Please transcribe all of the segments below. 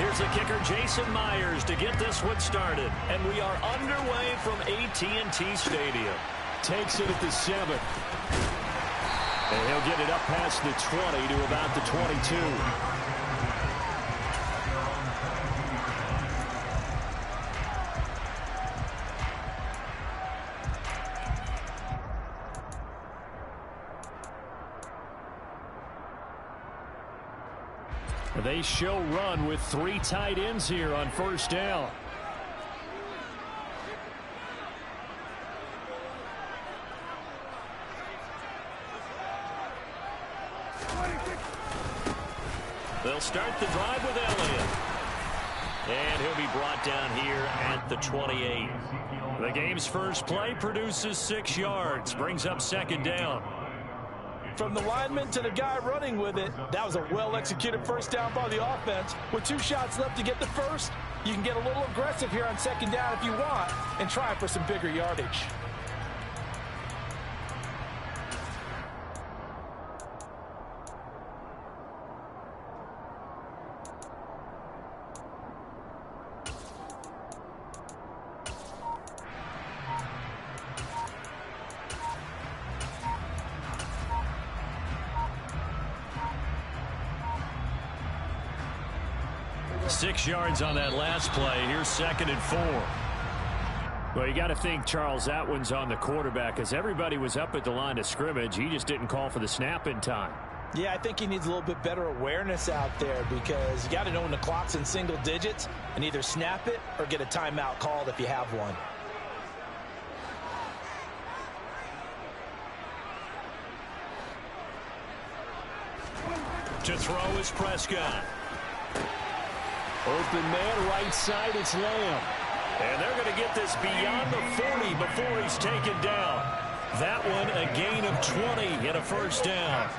Here's the kicker, Jason Myers, to get this one started. And we are underway from AT&T Stadium. Takes it at the 7. And he'll get it up past the 20 to about the 22. They show run with 3 tight ends here on first down. They'll start the drive with Elliott. And he'll be brought down here at the 28. The game's first play produces 6 yards, brings up second down. From the lineman to the guy running with it, that was a well-executed first down by the offense. With 2 shots left to get the first, you can get a little aggressive here on second down if you want and try for some bigger yardage. Six yards on that last play. Here's 2nd and 4. Well, you got to think, Charles, that one's on the quarterback because everybody was up at the line of scrimmage. He just didn't call for the snap in time. Yeah, I think he needs a little bit better awareness out there because you got to know when the clock's in single digits and either snap it or get a timeout called if you have one. To throw is Prescott. Open man, right side, it's Lamb. And they're going to get this beyond the 40 before he's taken down. That one a gain of 20 and a first down.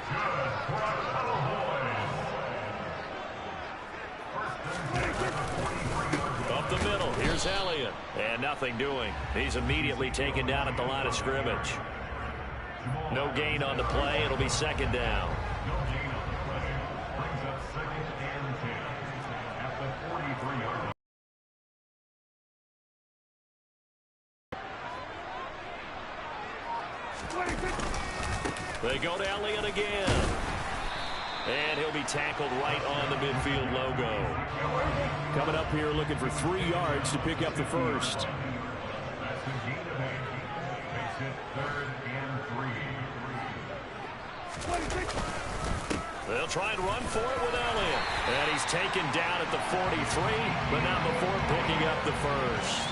Up the middle, here's Elliott. And nothing doing. He's immediately taken down at the line of scrimmage. No gain on the play. It'll be second down. They go to Elliott again. And he'll be tackled right on the midfield logo. Coming up here looking for 3 yards to pick up the first. They'll try and run for it with Elliott. And he's taken down at the 43, but not before picking up the first.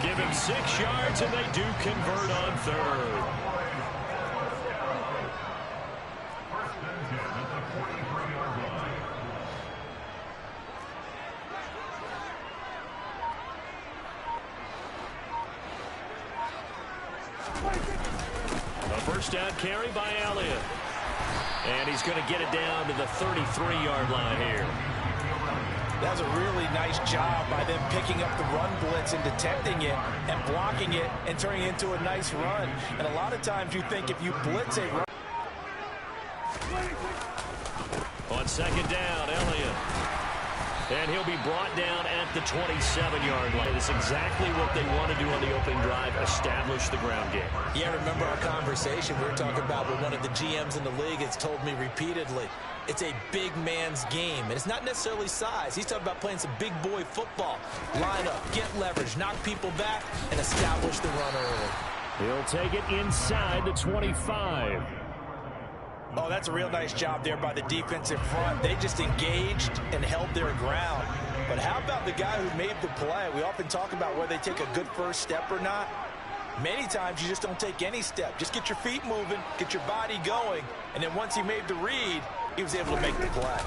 Give him 6 yards, and they do convert on third. A first down carry by Elliott. And he's going to get it down to the 33-yard line here. That was a really nice job by them picking up the run blitz and detecting it and blocking it and turning it into a nice run. And a lot of times you think if you blitz a run. On second down, Elliott. And he'll be brought down at the 27-yard line. It's exactly what they want to do on the opening drive, establish the ground game. Yeah, remember our conversation we were talking about with one of the GMs in the league has told me repeatedly, it's a big man's game. And it's not necessarily size. He's talking about playing some big boy football. Line up, get leverage, knock people back, and establish the run early. He'll take it inside the 25. Oh, that's a real nice job there by the defensive front. They just engaged and held their ground. But how about the guy who made the play? We often talk about whether they take a good first step or not. Many times you just don't take any step. Just get your feet moving, get your body going, and then once he made the read, he was able to make the play.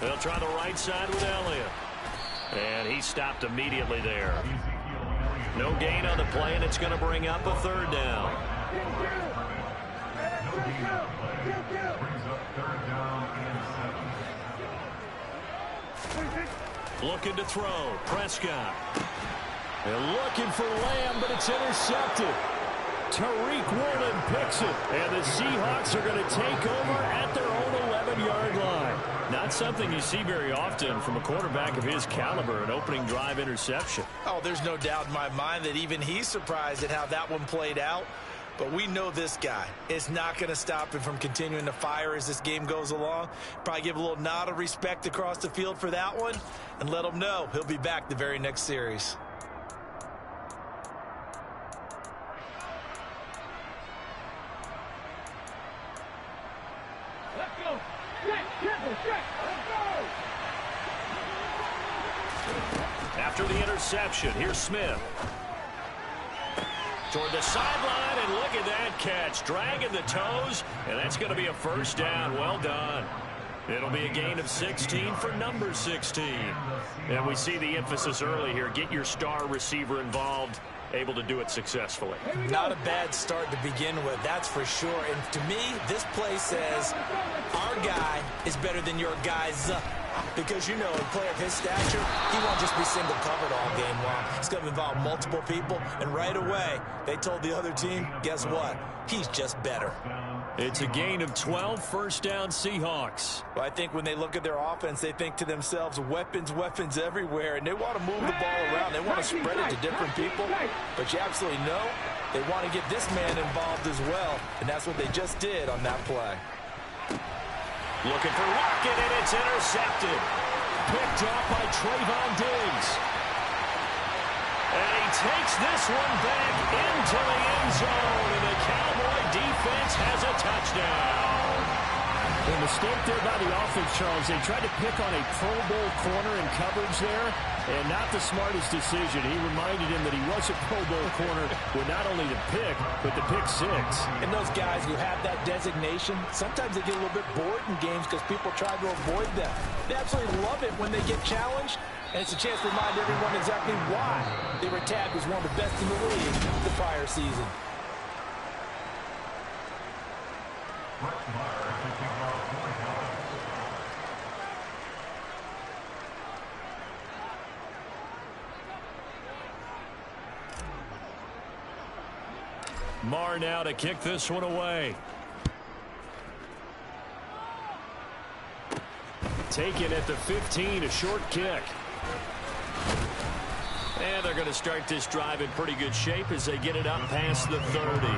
They'll try the right side with Elliott. And he stopped immediately there. No gain on the play, and it's going to bring up a third down. Looking to throw. Prescott. They're looking for Lamb, but it's intercepted. Tariq Woolen picks it. And the Seahawks are going to take over at their own 11-yard line. Not Not something you see very often from a quarterback of his caliber, an opening drive interception. Oh, there's no doubt in my mind that even he's surprised at how that one played out. But we know this guy is not going to stop him from continuing to fire as this game goes along. Probably give a little nod of respect across the field for that one and let him know he'll be back the very next series. Let's go. Let's go. After the interception, here's Smith. Toward the sideline, and look at that catch. Dragging the toes, and that's going to be a first down. Well done. It'll be a gain of 16 for number 16. And we see the emphasis early here. Get your star receiver involved, able to do it successfully. Not a bad start to begin with, that's for sure. And to me, this play says our guy is better than your guy's. Because, you know, a player of his stature, he won't just be single covered all game long. It's going to involve multiple people. And right away, they told the other team, guess what? He's just better. It's a gain of 12, first down Seahawks. Well, I think when they look at their offense, they think to themselves, weapons, weapons everywhere. And they want to move the ball around. They want to spread it to different people. But you absolutely know they want to get this man involved as well. And that's what they just did on that play. Looking for Lockett, and it's intercepted. Picked off by Trayvon Diggs. And he takes this one back into the end zone, and the Cowboy defense has a touchdown. A mistake there by the offense, Charles. They tried to pick on a Pro Bowl corner in coverage there, and not the smartest decision. He reminded him that he was a Pro Bowl corner with not only the pick, but the pick six. And those guys who have that designation, sometimes they get a little bit bored in games because people try to avoid them. They absolutely love it when they get challenged, and it's a chance to remind everyone exactly why they were tagged as one of the best in the league the prior season. Marr now to kick this one away. Taken at the 15, a short kick. And they're going to start this drive in pretty good shape as they get it up past the 30.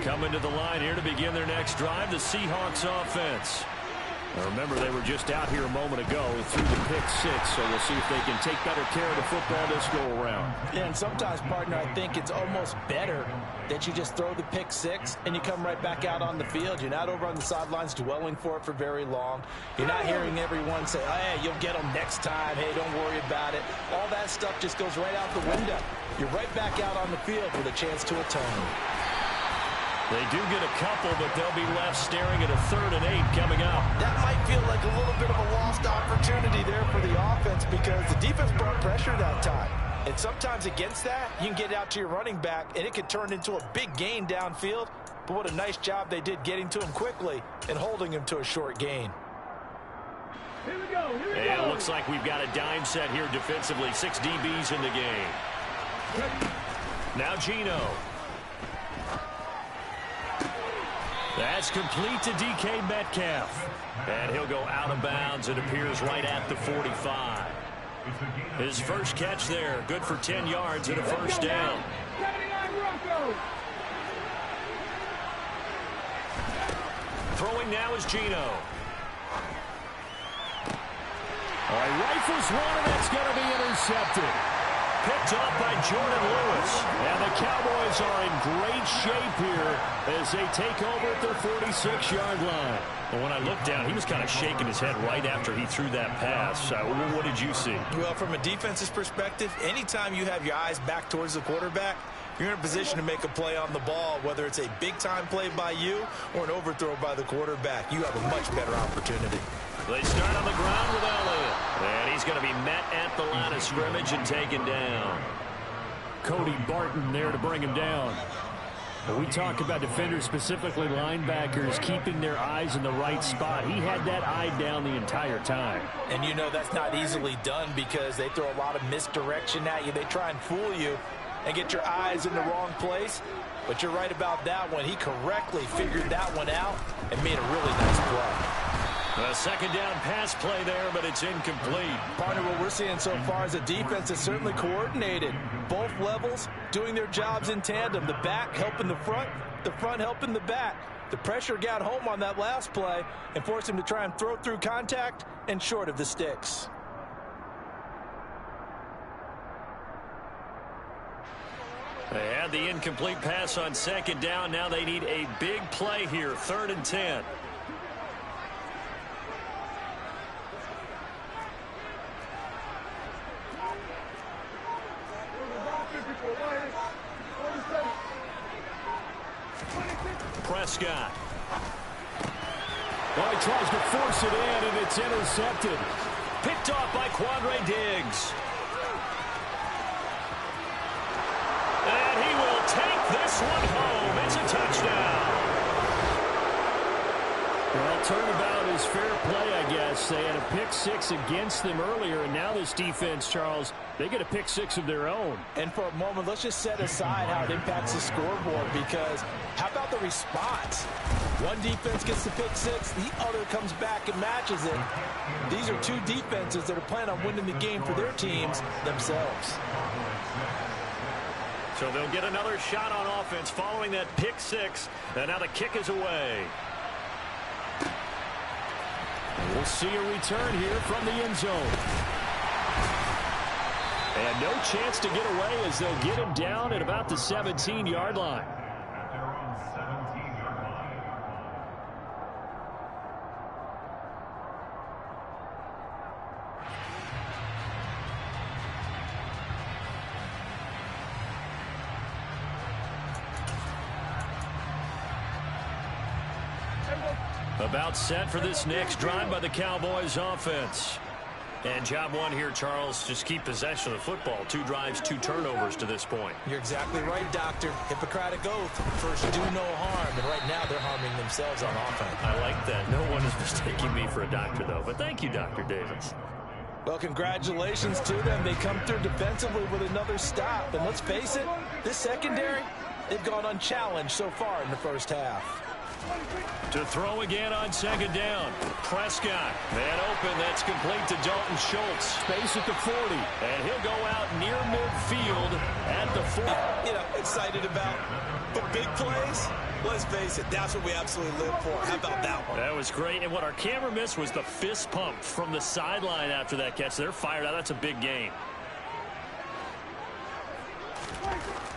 Coming to the line here to begin their next drive, the Seahawks offense. Now remember, they were just out here a moment ago through the pick six, so we'll see if they can take better care of the football this go-around. Yeah, and sometimes, partner, I think it's almost better that you just throw the pick six and you come right back out on the field. You're not over on the sidelines dwelling for it for very long. You're not hearing everyone say, oh, hey, you'll get them next time. Hey, don't worry about it. All that stuff just goes right out the window. You're right back out on the field with a chance to atone. They do get a couple, but they'll be left staring at a 3rd and 8 coming up. That might feel like a little bit of a lost opportunity there for the offense because the defense brought pressure that time. And sometimes against that, you can get out to your running back, and it could turn into a big gain downfield. But what a nice job they did getting to him quickly and holding him to a short gain. Here we go. And it looks like we've got a dime set here defensively. 6 DBs in the game. Now Geno. That's complete to DK Metcalf. And he'll go out of bounds. It appears right at the 45. His first catch there. Good for 10 yards and a first down. 79 Broncos. Throwing now is Geno. All right, rifles one, and that's going to be intercepted. Picked up by Jordan Lewis. And the Cowboys are in great shape here as they take over at their 46-yard line. Well, when I looked down, he was kind of shaking his head right after he threw that pass. What did you see? Well, from a defense's perspective, anytime you have your eyes back towards the quarterback, you're in a position to make a play on the ball, whether it's a big-time play by you or an overthrow by the quarterback. You have a much better opportunity. They start on the ground with Elliott. And he's going to be met at the line of scrimmage and taken down. Cody Barton there to bring him down. We talk about defenders, specifically linebackers, keeping their eyes in the right spot. He had that eye down the entire time. And you know that's not easily done because they throw a lot of misdirection at you. They try and fool you and get your eyes in the wrong place. But you're right about that one. He correctly figured that one out and made a really nice play. A second down pass play there, but it's incomplete. Partner, what we're seeing so far is a defense that's certainly coordinated. Both levels doing their jobs in tandem. The back helping the front helping the back. The pressure got home on that last play and forced him to try and throw through contact and short of the sticks. They had the incomplete pass on second down. Now they need a big play here, 3rd and 10. Prescott. Well, he tries to force it in, and it's intercepted. Picked off by Quandre Diggs. And he will take this one home. It's a touchdown. Well, turnabout is fair play, I guess. They had a pick six against them earlier, and now this defense, Charles, they get a pick six of their own. And for a moment, let's just set aside how it impacts the scoreboard, because how about the response? One defense gets the pick six, the other comes back and matches it. These are two defenses that are planning on winning the game for their teams themselves. So they'll get another shot on offense following that pick six, and now the kick is away. We'll see a return here from the end zone. And no chance to get away as they'll get him down at about the 17-yard line. About set for this next drive by the Cowboys offense. And job one here, Charles, just keep possession of the football. 2 drives, 2 turnovers to this point. You're exactly right, Doctor. Hippocratic oath. First, do no harm. And right now, they're harming themselves on offense. I like that. No one is mistaking me for a doctor, though. But thank you, Dr. Davis. Well, congratulations to them. They come through defensively with another stop. And let's face it, this secondary, they've gone unchallenged so far in the first half. To throw again on second down. Prescott. Man open. That's complete to Dalton Schultz. Space at the 40. And he'll go out near midfield at the 40. You know, excited about the big plays? Let's face it, that's what we absolutely live for. How about that one? That was great. And what our camera missed was the fist pump from the sideline after that catch. They're fired out. That's a big gain.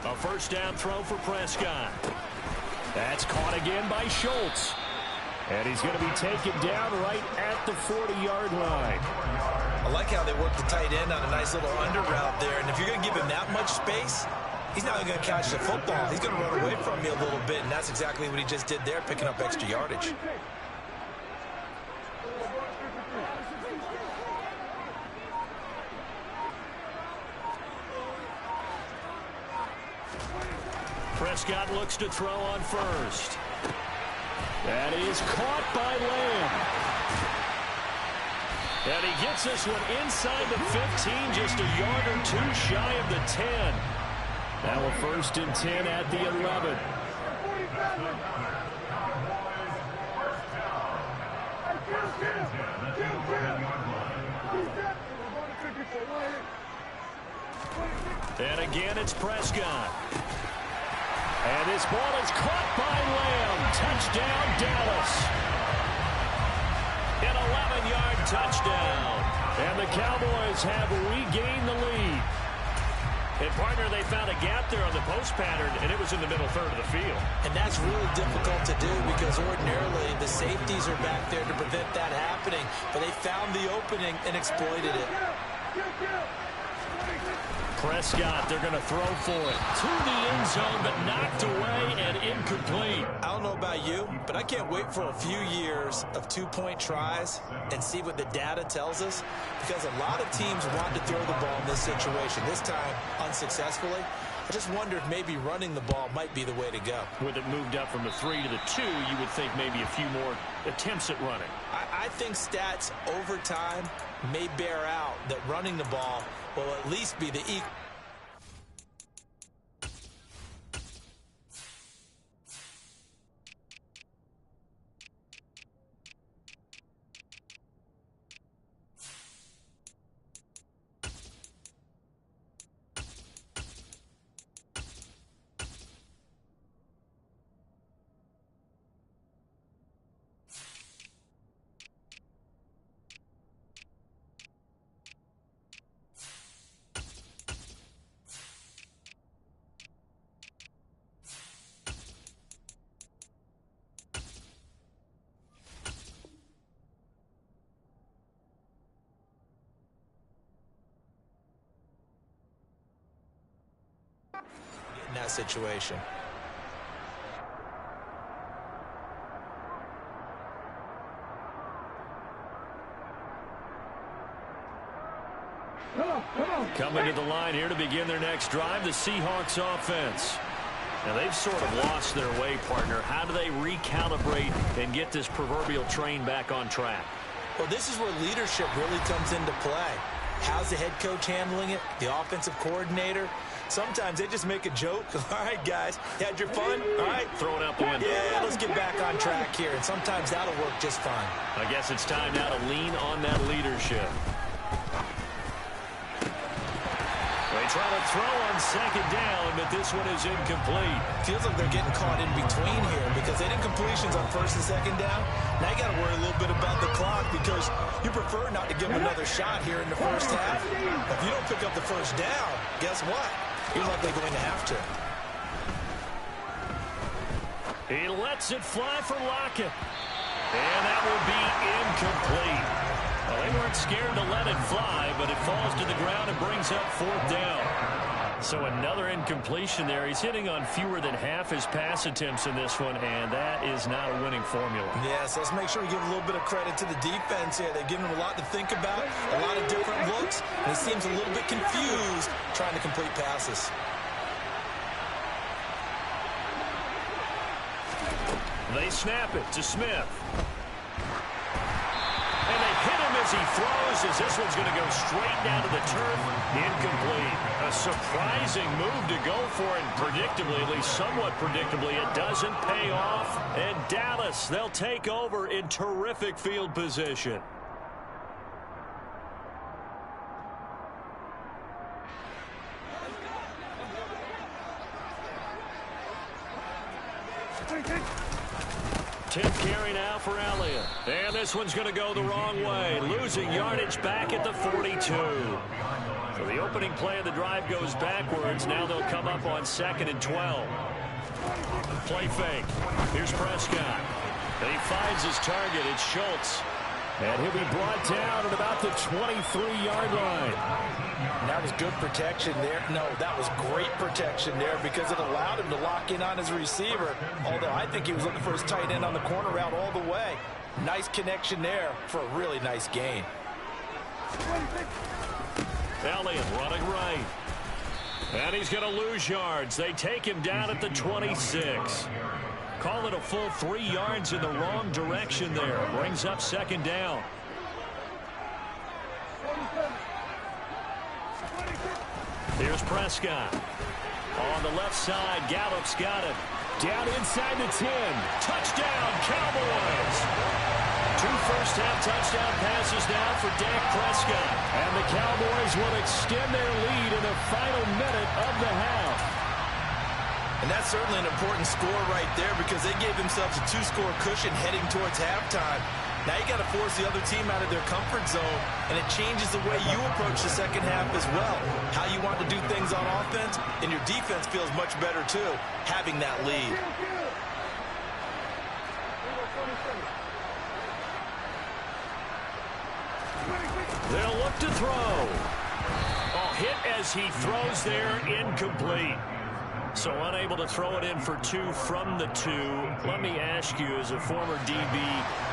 A first down throw for Prescott. That's caught again by Schultz. And he's going to be taken down right at the 40-yard line. I like how they work the tight end on a nice little under route there. And if you're going to give him that much space, he's not going to catch the football. He's going to run away from you a little bit, and that's exactly what he just did there, picking up extra yardage. Prescott looks to throw on first. That is caught by Lamb. And he gets this one inside the 15, just a yard or 2 shy of the 10. Now a first and 10 at the 11. And again, it's Prescott. And this ball is caught by Lamb. Touchdown, Dallas. An 11-yard touchdown. And the Cowboys have regained the lead. And, partner, they found a gap there on the post pattern, and it was in the middle third of the field. And that's really difficult to do because ordinarily the safeties are back there to prevent that happening. But they found the opening and exploited it. Prescott, they're going to throw for it. To the end zone, but knocked away and incomplete. I don't know about you, but I can't wait for a few years of 2-point tries and see what the data tells us, because a lot of teams want to throw the ball in this situation. This time, unsuccessfully. Just wonder if maybe running the ball might be the way to go. With it moved up from the 3 to the 2, you would think maybe a few more attempts at running. I think stats over time may bear out that running the ball will at least be the equal. In that situation. Coming to the line here to begin their next drive, the Seahawks offense. Now they've sort of lost their way, partner. How do they recalibrate and get this proverbial train back on track? Well, this is where leadership really comes into play. How's the head coach handling it? The offensive coordinator? Sometimes they just make a joke. All right, guys, you had your fun? All right. Throw it out the window. Yeah, let's get back on track here. And sometimes that'll work just fine. I guess it's time now to lean on that leadership. They try to throw on second down, but this one is incomplete. Feels like they're getting caught in between here because they didn't completions on first and second down. Now you got to worry a little bit about the clock because you prefer not to give them another shot here in the first half. If you don't pick up the first down, guess what? You're likely going to have to. He lets it fly for Lockett. And that will be incomplete. Well, they weren't scared to let it fly, but it falls to the ground and brings up fourth down. So another incompletion there. He's hitting on fewer than half his pass attempts in this one, and that is not a winning formula. Yes, let's make sure we give a little bit of credit to the defense here. They've given him a lot to think about, a lot of different looks, and he seems a little bit confused trying to complete passes. They snap it to Smith. And they hit him as he throws, as this one's going to go straight down to the turf. Incomplete. A surprising move to go for it. Predictably, at least somewhat predictably, it doesn't pay off. And Dallas, they'll take over in terrific field position. Tip carry now for Elliott. And this one's going to go the wrong way. Losing yardage back at the 42. So the opening play of the drive goes backwards. Now they'll come up on 2nd and 12. Play fake. Here's Prescott. And he finds his target. It's Schultz. And he'll be brought down at about the 23-yard line. That was good protection there. No, that was great protection there because it allowed him to lock in on his receiver. Although I think he was looking for his tight end on the corner route all the way. Nice connection there for a really nice gain. Elliott running right. And he's going to lose yards. They take him down at the 26. Call it a full 3 yards in the wrong direction there. Brings up 2nd down. Here's Prescott. On the left side, Gallup's got it. Down inside the 10. Touchdown, Cowboys. 2 first-half touchdown passes now for Dak Prescott. And the Cowboys will extend their lead in the final minute of the half. And that's certainly an important score right there because they gave themselves a 2-score cushion heading towards halftime. Now you got to force the other team out of their comfort zone, and it changes the way you approach the second half as well. How you want to do things on offense, and your defense feels much better too, having that lead. They'll look to throw. Oh, hit as he throws there, incomplete. So unable to throw it in for 2 from the 2. Let me ask you, as a former DB,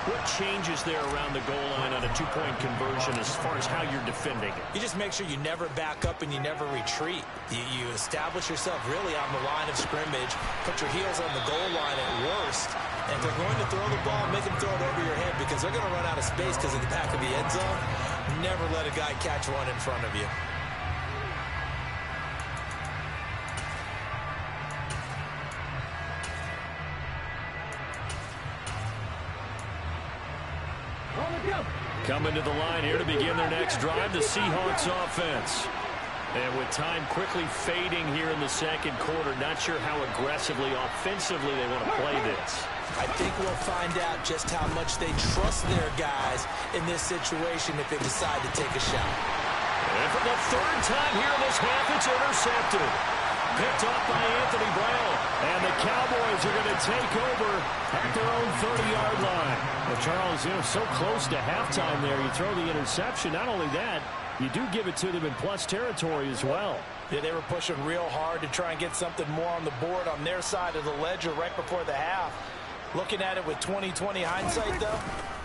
what changes there around the goal line on a 2-point conversion as far as how you're defending it? You just make sure you never back up and you never retreat. You establish yourself really on the line of scrimmage, put your heels on the goal line at worst, and if they're going to throw the ball, make them throw it over your head because they're going to run out of space because of the back of the end zone. Never let a guy catch one in front of you. Coming to the line here to begin their next drive, the Seahawks offense. And with time quickly fading here in the second quarter, not sure how aggressively, offensively they want to play this. I think we'll find out just how much they trust their guys in this situation if they decide to take a shot. And for the 3rd time here in this half, it's intercepted. Picked off by Anthony Brown. And the Cowboys are going to take over at their own 30-yard line. Well, Charles, so close to halftime there. You throw the interception. Not only that, you do give it to them in plus territory as well. Yeah, they were pushing real hard to try and get something more on the board on their side of the ledger right before the half. Looking at it with 20/20 hindsight, though,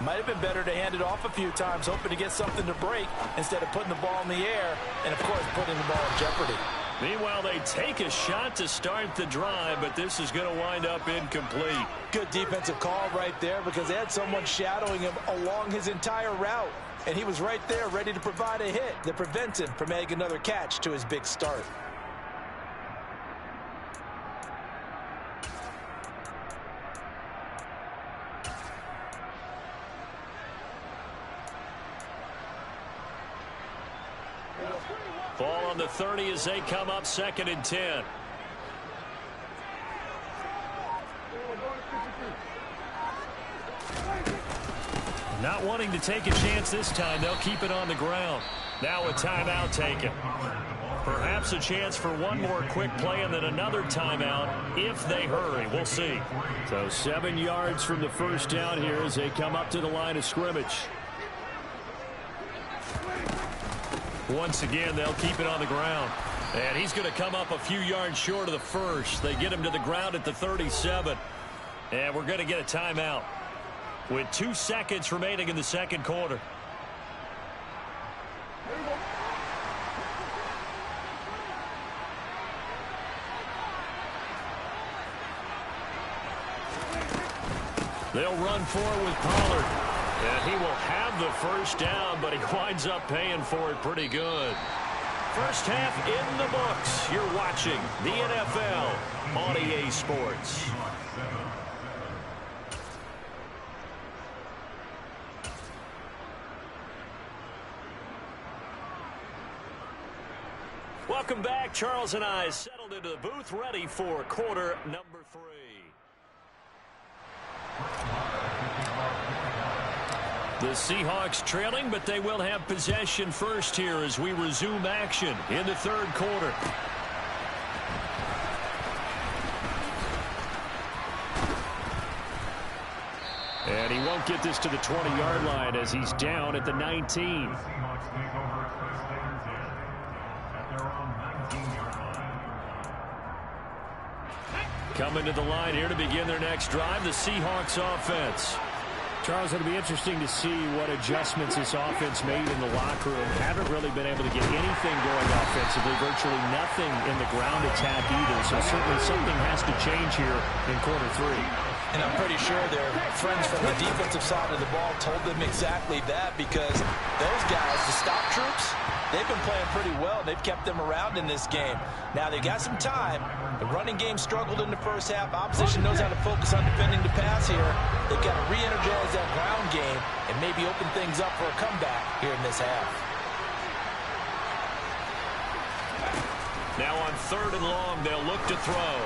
might have been better to hand it off a few times, hoping to get something to break instead of putting the ball in the air and, of course, putting the ball in jeopardy. Meanwhile, they take a shot to start the drive, but this is going to wind up incomplete. Good defensive call right there because they had someone shadowing him along his entire route, and he was right there ready to provide a hit that prevents him from making another catch to his big start. Ball on the 30 as they come up 2nd and 10. Not wanting to take a chance this time, they'll keep it on the ground. Now a timeout taken. Perhaps a chance for one more quick play and then another timeout if they hurry. We'll see. So 7 yards from the first down here as they come up to the line of scrimmage. Once again, they'll keep it on the ground. And he's going to come up a few yards short of the first. They get him to the ground at the 37. And we're going to get a timeout with 2 seconds remaining in the second quarter. They'll run forward with Pollard. And he will have the first down, but he winds up paying for it pretty good. First half in the books. You're watching the NFL on EA Sports. Welcome back. Charles and I settled into the booth, ready for quarter number 3. The Seahawks trailing, but they will have possession first here as we resume action in the third quarter. And he won't get this to the 20-yard line as he's down at the 19. Coming to the line here to begin their next drive, the Seahawks offense. Charles, it'll be interesting to see what adjustments this offense made in the locker room. Haven't really been able to get anything going offensively, virtually nothing in the ground attack either. So certainly something has to change here in quarter 3. And I'm pretty sure their friends from the defensive side of the ball told them exactly that because those guys, the stop troops, they've been playing pretty well. They've kept them around in this game. Now, they've got some time. The running game struggled in the first half. Opposition knows how to focus on defending the pass here. They've got to re-energize that ground game and maybe open things up for a comeback here in this half. Now on 3rd and long, they'll look to throw.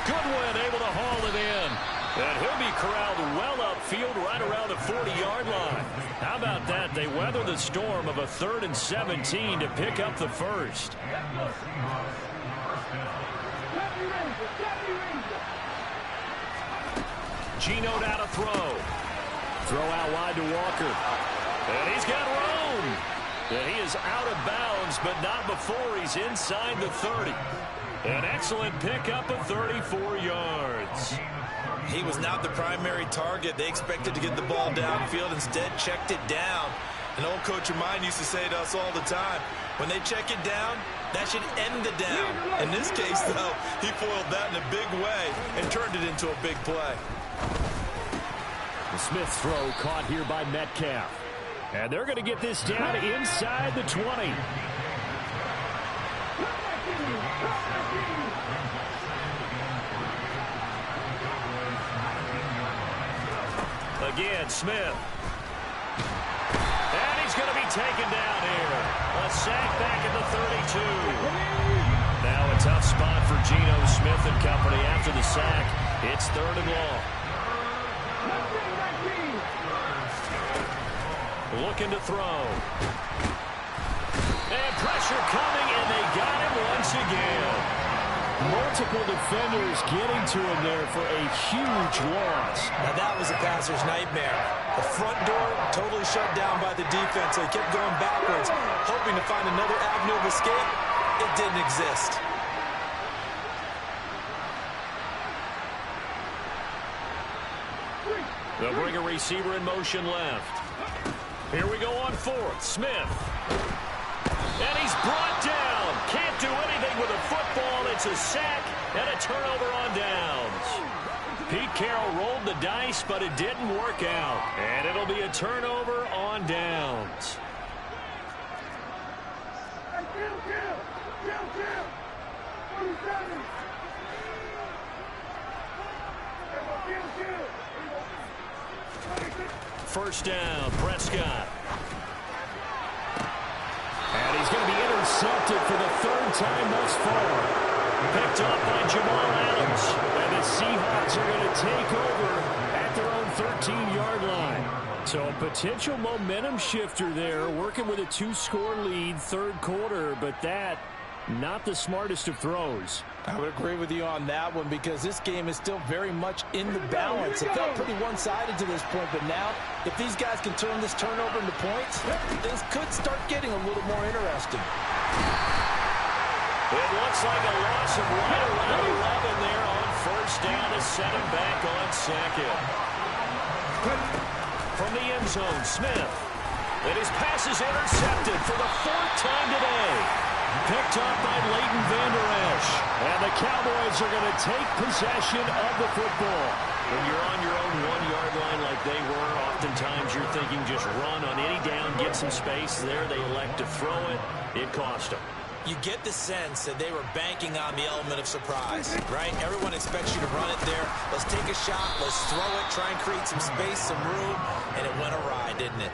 Goodwin able to haul it in. And he'll be corralled well upfield right around the 40-yard line. How about that? They weather the storm of a 3rd and 17 to pick up the first. Gino down to throw. Throw out wide to Walker. And he's got room. And he is out of bounds, but not before he's inside the 30. An excellent pickup of 34 yards. He was not the primary target. They expected to get the ball downfield. Instead, checked it down. An old coach of mine used to say to us all the time, when they check it down, that should end the down. In this case, though, he foiled that in a big way and turned it into a big play. The Smith throw caught here by Metcalf. And they're going to get this down inside the 20. Again, Smith. And he's going to be taken down here. A sack back at the 32. Now a tough spot for Geno Smith and company after the sack. It's 3rd and long. Looking to throw. And pressure coming, and they got him once again. Multiple defenders getting to him there for a huge loss. Now that was a passer's nightmare. The front door totally shut down by the defense. They kept going backwards, hoping to find another avenue of escape. It didn't exist. They'll bring a receiver in motion left. Here we go on 4th. Smith. And he's brought down. Can't do anything with a football. It's a sack and a turnover on downs. Pete Carroll rolled the dice, but it didn't work out. And it'll be a turnover on downs. First down, Prescott. And he's going to be intercepted for the 3rd time thus far. Picked up by Jamal Adams. And the Seahawks are going to take over at their own 13-yard line. So a potential momentum shifter there, working with a 2-score lead, 3rd quarter, but that, not the smartest of throws. I would agree with you on that one because this game is still very much in the balance. It felt pretty one-sided to this point, but now if these guys can turn this turnover into points, things could start getting a little more interesting. It looks like a loss of right around 11 there on 1st down to set him back on 2nd. From the end zone, Smith. And his pass is intercepted for the 4th time today. Picked up by Leighton Vander Esch. And the Cowboys are going to take possession of the football. When you're on your own 1-yard line like they were, oftentimes you're thinking just run on any down, get some space. There they elect to throw it. It cost them. You get the sense that they were banking on the element of surprise, right? Everyone expects you to run it there. Let's take a shot. Let's throw it. Try and create some space, some room. And it went awry, didn't it?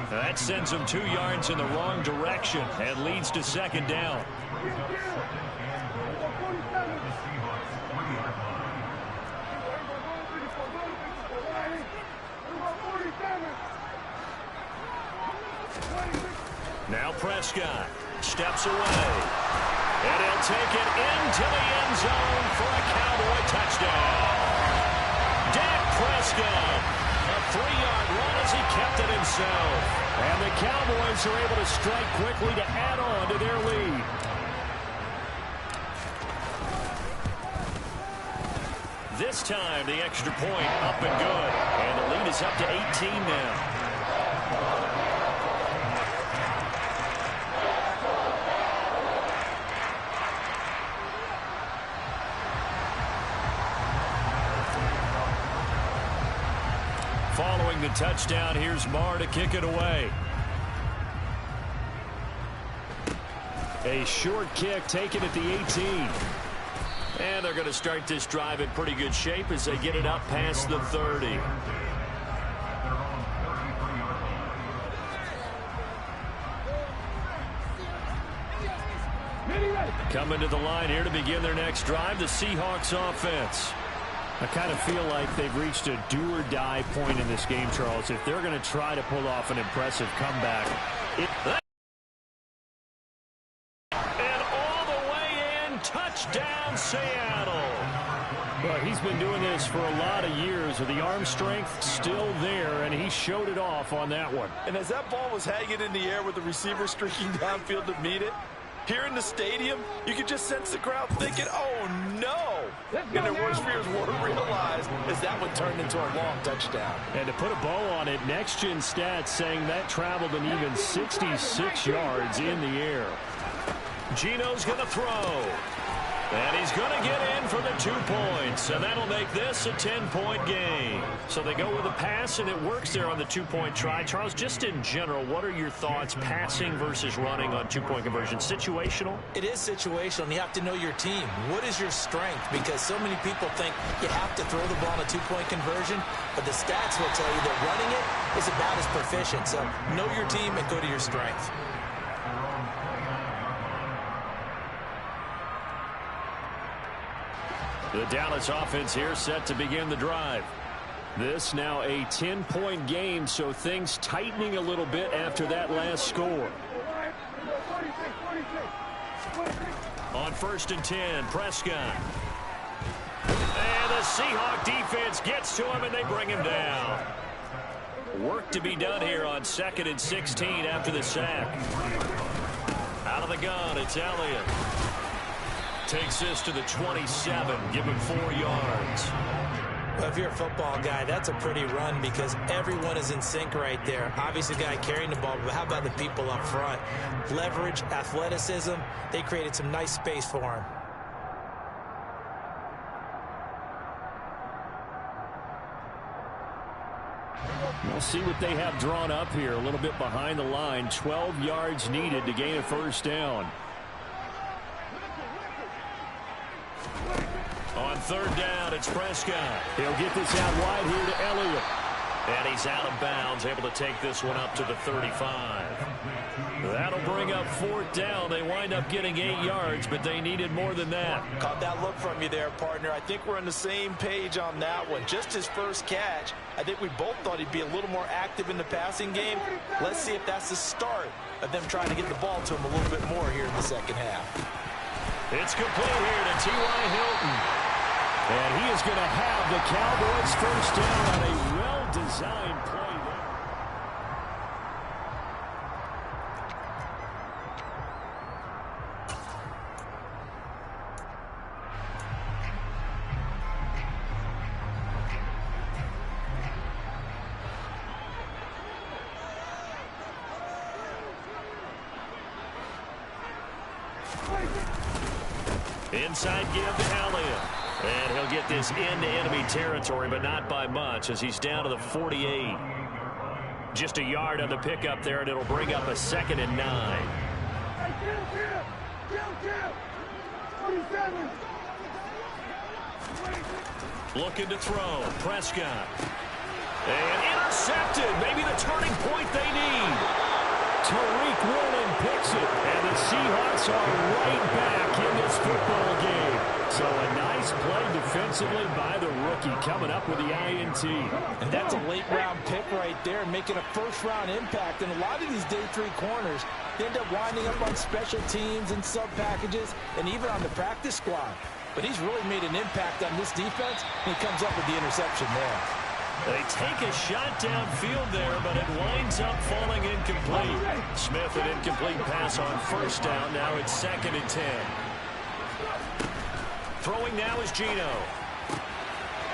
That sends them 2 yards in the wrong direction and leads to 2nd down. Now Prescott steps away. And he'll take it into the end zone for a Cowboy touchdown. Dak Prescott, a 3-yard run as he kept it himself. And the Cowboys are able to strike quickly to add on to their lead. This time, the extra point up and good. And the lead is up to 18 now. Following the touchdown, here's Marr to kick it away. A short kick taken at the 18. And they're going to start this drive in pretty good shape as they get it up past the 30. Coming to the line here to begin their next drive, the Seahawks offense. I kind of feel like they've reached a do-or-die point in this game, Charles. If they're going to try to pull off an impressive comeback. And all the way in, touchdown Seattle. Well, he's been doing this for a lot of years with the arm strength still there, and he showed it off on that one. And as that ball was hanging in the air with the receiver streaking downfield to meet it, Here in the stadium, you can just sense the crowd thinking, oh, no. And their worst fears weren't realized as that one turned into a long touchdown. And to put a bow on it, Next Gen Stats saying that traveled an even 66 yards in the air. Geno's going to throw. And he's going to get in for the 2 points. And that'll make this a 10-point game. So they go with a pass, and it works there on the 2-point try. Charles, just in general, what are your thoughts passing versus running on 2-point conversion? Situational? It is situational, and you have to know your team. What is your strength? Because so many people think you have to throw the ball on a 2-point conversion, but the stats will tell you that running it is about as proficient. So know your team and go to your strength. The Dallas offense here set to begin the drive. This now a 10-point game, so things tightening a little bit after that last score. On 1st and 10, Prescott. And the Seahawk defense gets to him, and they bring him down. Work to be done here on 2nd and 16 after the sack. Out of the gun, it's Elliott. Takes this to the 27, give him 4 yards. Well, if you're a football guy, that's a pretty run because everyone is in sync right there. Obviously, the guy carrying the ball, but how about the people up front? Leverage, athleticism, they created some nice space for him. We'll see what they have drawn up here. A little bit behind the line. 12 yards needed to gain a 1st down. On 3rd down, it's Prescott. He'll get this out wide here to Elliott. And he's out of bounds, able to take this one up to the 35. That'll bring up 4th down. They wind up getting 8 yards, but they needed more than that. Caught that look from you there, partner. I think we're on the same page on that one. Just his first catch, I think we both thought he'd be a little more active in the passing game. Let's see if that's the start of them trying to get the ball to him a little bit more here in the second half. It's complete here to T.Y. Hilton. And he is going to have the Cowboys 1st down on a well-designed play Inside give to Elliott. And he'll get this into enemy territory, but not by much as he's down to the 48. Just a yard on the pickup there, and it'll bring up a 2nd and 9. Looking to throw. Prescott. And intercepted. Maybe the turning point they need. Tariq Woolen picks it, and the Seahawks are right back in this football game. So a nice play defensively by the rookie coming up with the INT. And that's a late-round pick right there, making a first-round impact. And a lot of these day 3 corners, they end up winding up on special teams and sub-packages and even on the practice squad. But he's really made an impact on this defense, and he comes up with the interception there. They take a shot downfield there, but it winds up falling incomplete. Smith, an incomplete pass on 1st down. Now it's 2nd and 10. Throwing now is Geno.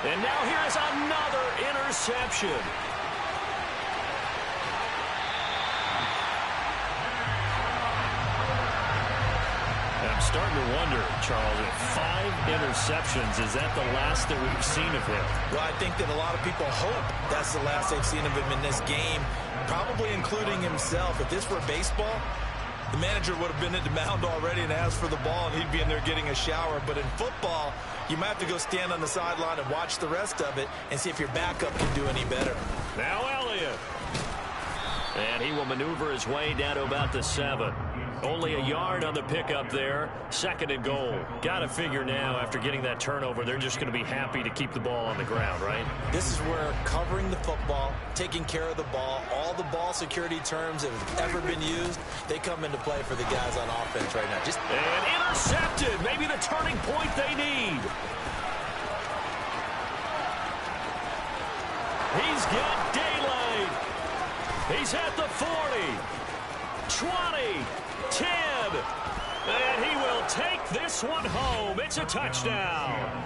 And now here is another interception. I'm starting to wonder, Charles, if 5 interceptions, is that the last that we've seen of him? Well, I think that a lot of people hope that's the last they've seen of him in this game, probably including himself. If this were baseball, the manager would have been at the mound already and asked for the ball, and he'd be in there getting a shower. But in football, you might have to go stand on the sideline and watch the rest of it and see if your backup can do any better. Now Elliott. And he will maneuver his way down to about the 7. Only a yard on the pickup there. 2nd and goal. Got to figure now, after getting that turnover, they're just going to be happy to keep the ball on the ground, right? This is where covering the football, taking care of the ball, all the ball security terms that have ever been used, they come into play for the guys on offense right now. And intercepted. Maybe the turning point they need. He's got daylight. He's at the 40, 20, 10, And he will take this one home. It's a touchdown.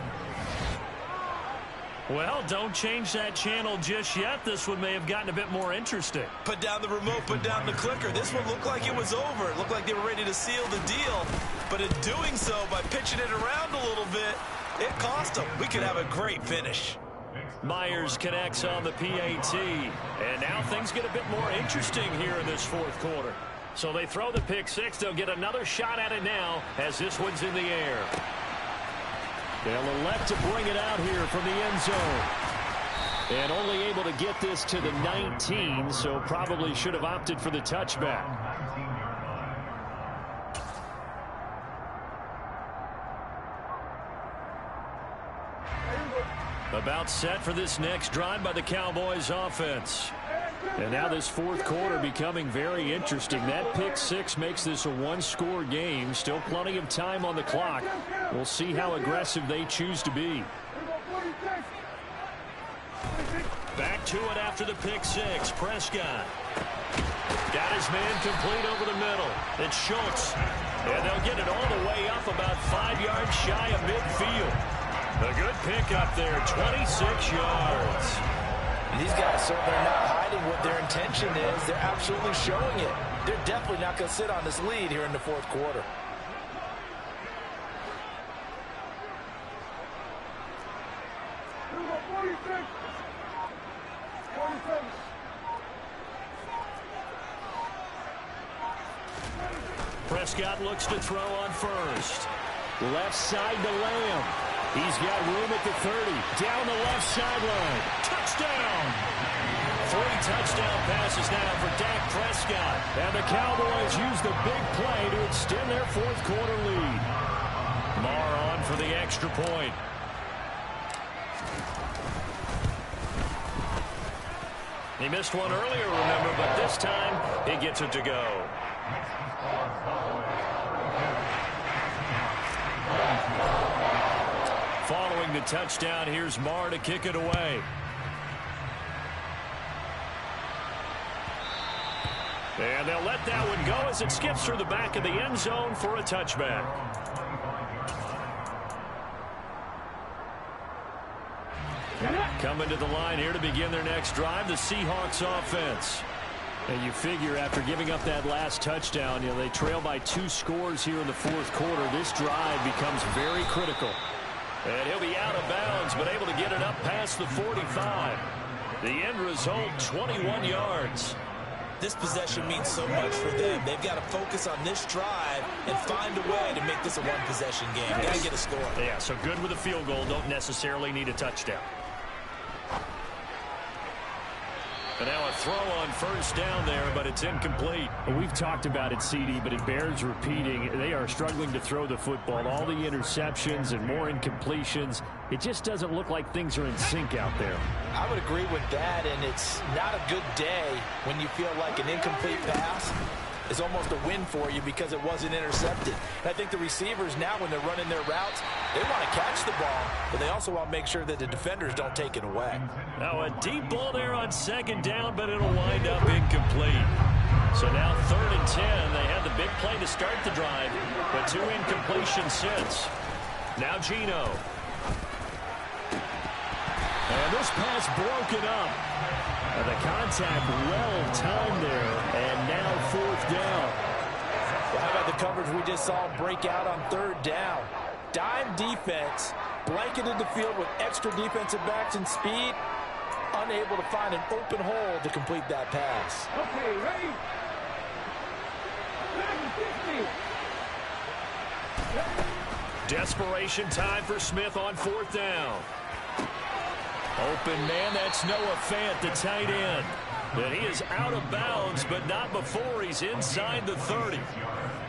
Well, don't change that channel just yet. This one may have gotten a bit more interesting. Put down the remote, put down the clicker. This one looked like it was over. It looked like they were ready to seal the deal. But in doing so, by pitching it around a little bit, it cost them. We could have a great finish. Myers connects on the PAT. And now things get a bit more interesting here in this fourth quarter. So they throw the pick six. They'll get another shot at it now as this one's in the air. They'll elect to bring it out here from the end zone. And only able to get this to the 19, so probably should have opted for the touchback. About set for this next drive by the Cowboys offense. And now this fourth quarter becoming very interesting. That pick six makes this a one-score game. Still plenty of time on the clock. We'll see how aggressive they choose to be. Back to it after the pick six. Prescott got his man complete over the middle. It's Schultz. And they'll get it all the way up about 5 yards shy of midfield. A good pick up there, 26 yards. These guys certainly are not hiding what their intention is. They're absolutely showing it. They're definitely not going to sit on this lead here in the fourth quarter. Prescott looks to throw on first. Left side to Lamb. He's got room at the 30. Down the left sideline. Touchdown! 3 touchdown passes now for Dak Prescott. And the Cowboys use the big play to extend their fourth quarter lead. Marr on for the extra point. He missed one earlier, remember, but this time he gets it to go. Following the touchdown, here's Marr to kick it away. And they'll let that one go as it skips through the back of the end zone for a touchback. Coming to the line here to begin their next drive, the Seahawks offense. And you figure after giving up that last touchdown, they trail by 2 scores here in the fourth quarter. This drive becomes very critical. And he'll be out of bounds, but able to get it up past the 45. The end result, 21 yards. This possession means so much for them. They've got to focus on this drive and find a way to make this a one-possession game. Got to get a score. Yeah, so good with a field goal. Don't necessarily need a touchdown. And now a throw on first down there, but it's incomplete. We've talked about it, CD, but it bears repeating. They are struggling to throw the football. All the interceptions and more incompletions. It just doesn't look like things are in sync out there. I would agree with that, and it's not a good day when you feel like an incomplete pass is almost a win for you because it wasn't intercepted. And I think the receivers now, when they're running their routes, they want to catch the ball, but they also want to make sure that the defenders don't take it away. Now a deep ball there on second down, but it'll wind up incomplete. So now 3rd and 10. They had the big play to start the drive, but 2 incompletions since. Now Geno. And this pass broken up. And the contact well timed there, and now 4th down. Well, how about the coverage we just saw break out on 3rd down? Dime defense, blanketed the field with extra defensive backs and speed, unable to find an open hole to complete that pass. Okay, ready? 60. Desperation time for Smith on 4th down. Open man, that's Noah Fant, the tight end. And he is out of bounds, but not before he's inside the 30.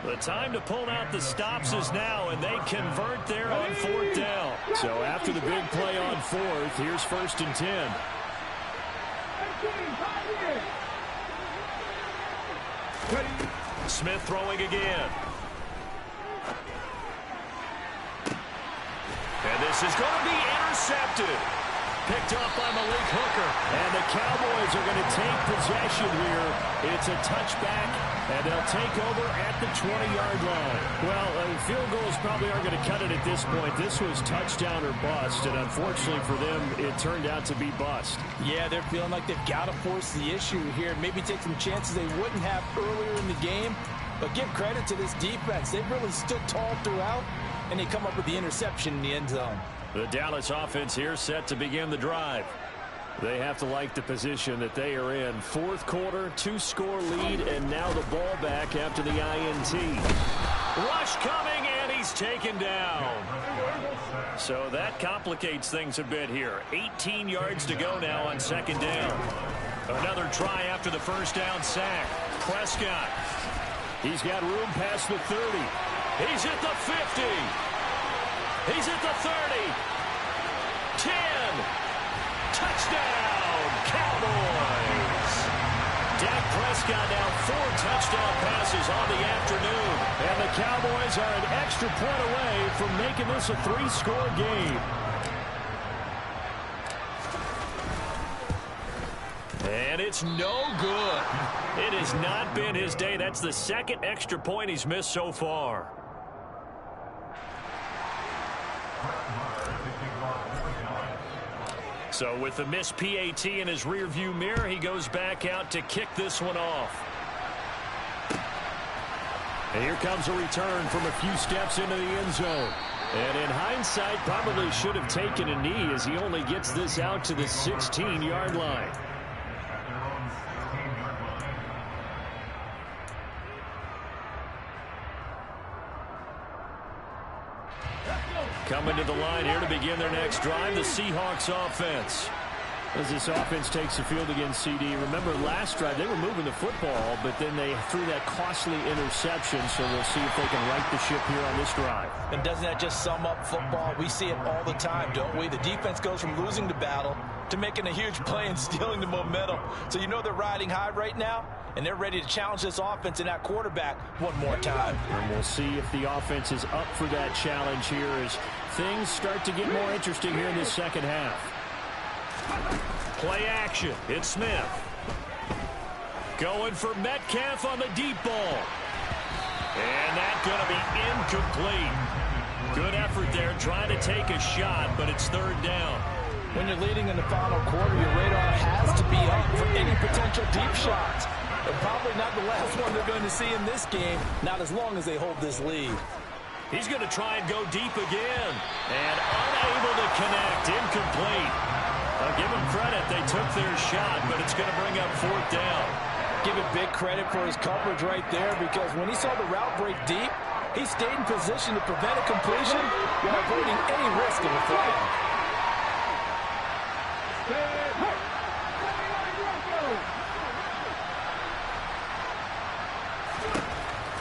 The time to pull out the stops is now, and they convert there on 4th down. So after the big play on 4th, here's 1st and 10. Smith throwing again. And this is going to be intercepted. Picked off by Malik Hooker. And the Cowboys are going to take possession here. It's a touchback, and they'll take over at the 20-yard line. Well, field goals probably aren't going to cut it at this point. This was touchdown or bust, and unfortunately for them, it turned out to be bust. Yeah, they're feeling like they've got to force the issue here. Maybe take some chances they wouldn't have earlier in the game. But give credit to this defense. They've really stood tall throughout, and they come up with the interception in the end zone. The Dallas offense here set to begin the drive. They have to like the position that they are in. Fourth quarter, 2-score lead, and now the ball back after the INT. Rush coming, and he's taken down. So that complicates things a bit here. 18 yards to go now on second down. Another try after the first down sack. Prescott. He's got room past the 30. He's at the 50. He's at the 30. 10. Touchdown, Cowboys. Dak Prescott now 4 touchdown passes on the afternoon. And the Cowboys are an extra point away from making this a 3-score game. And it's no good. It has not been his day. That's the second extra point he's missed so far. So with the missed PAT in his rearview mirror, he goes back out to kick this one off. And here comes a return from a few steps into the end zone. And in hindsight, probably should have taken a knee as he only gets this out to the 16-yard line. Coming to the line here to begin their next drive, the Seahawks offense. As this offense takes the field against CD, remember last drive they were moving the football, but then they threw that costly interception, so we'll see if they can right the ship here on this drive. And doesn't that just sum up football? We see it all the time, don't we? The defense goes from losing the battle to making a huge play and stealing the momentum. So you know they're riding high right now, and they're ready to challenge this offense and that quarterback one more time. And we'll see if the offense is up for that challenge here as things start to get more interesting here in this second half. Play action. It's Smith. Going for Metcalf on the deep ball. And that's going to be incomplete. Good effort there trying to take a shot, but it's third down. When you're leading in the final quarter, your radar has to be up for any potential deep shots. And probably not the last one they're going to see in this game, not as long as they hold this lead. He's going to try and go deep again. And unable to connect. Incomplete. I'll give him credit. They took their shot, but it's going to bring up fourth down. Give it big credit for his coverage right there, because when he saw the route break deep, he stayed in position to prevent a completion while avoiding any risk of a flag.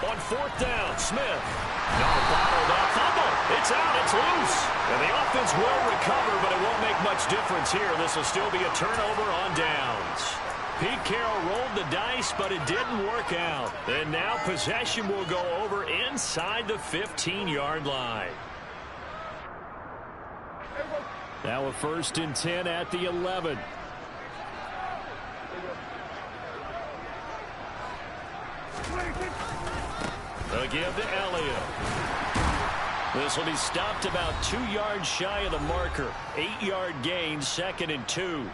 On fourth down, Smith. No, bottled up. Fumble. It's out. It's loose. And the offense will recover, but it won't make much difference here. This will still be a turnover on downs. Pete Carroll rolled the dice, but it didn't work out. And now possession will go over inside the 15-yard line. Now a 1st and 10 at the 11. They'll give to Elliott. This will be stopped about 2 yards shy of the marker. 8-yard gain, 2nd and 2.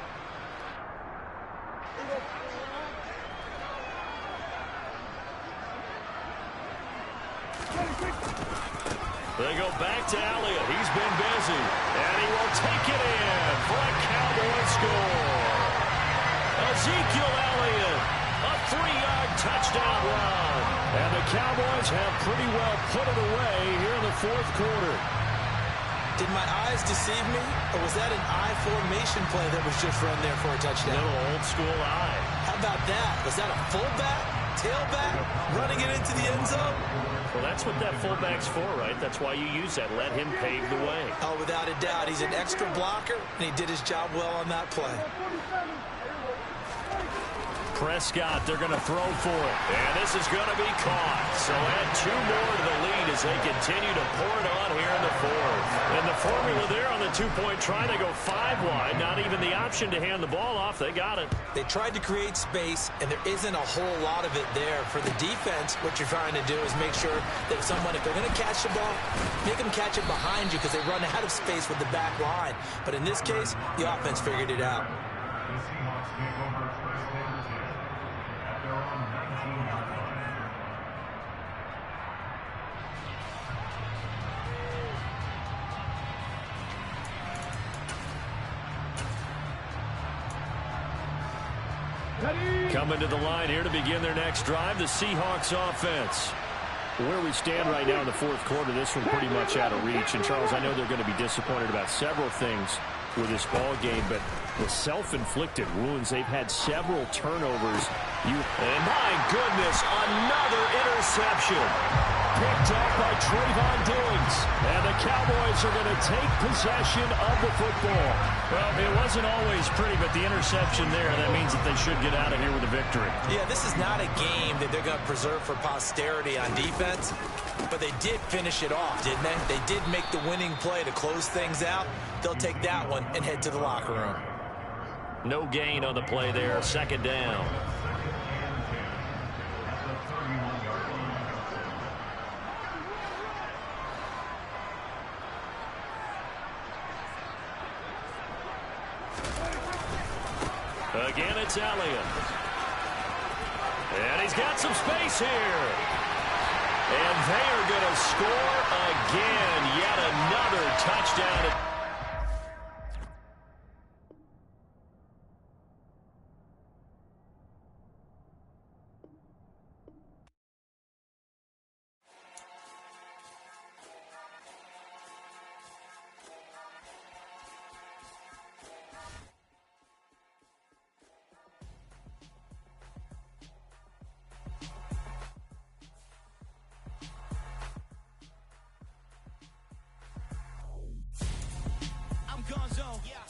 They go back to Elliott. He's been busy. And he will take it in for a Cowboy score. Ezekiel Elliott, a 3-yard touchdown run. And the Cowboys have pretty well put it away here in the fourth quarter. Did my eyes deceive me, or was that an I formation play that was just run there for a touchdown? Little old school eye. How about that? Was that a fullback, tailback, running it into the end zone? Well, that's what that fullback's for, right? That's why you use that. Let him pave the way. Oh, without a doubt. He's an extra blocker, and he did his job well on that play. Prescott, they're going to throw for it. And this is going to be caught. So add 2 more to the lead as they continue to pour it on here in the 4th. And the formula there on the 2-point try, they go 5 wide. Not even the option to hand the ball off. They got it. They tried to create space, and there isn't a whole lot of it there. For the defense, what you're trying to do is make sure that if they're going to catch the ball, make them catch it behind you because they run out of space with the back line. But in this case, the offense figured it out. Coming to the line here to begin their next drive, the Seahawks offense. Where we stand right now in the 4th quarter, this one pretty much out of reach. And, Charles, I know they're going to be disappointed about several things with this ball game, but the self-inflicted wounds, they've had several turnovers. And my goodness, another interception. Picked up by Trayvon Diggs. And the Cowboys are going to take possession of the football. Well, it wasn't always pretty, but the interception there, that means that they should get out of here with a victory. Yeah, this is not a game that they're going to preserve for posterity on defense, but they did finish it off, didn't they? They did make the winning play to close things out. They'll take that one and head to the locker room. No gain on the play there, 2nd down. Again, it's Elliott. And he's got some space here. And they are going to score again. Yet another touchdown.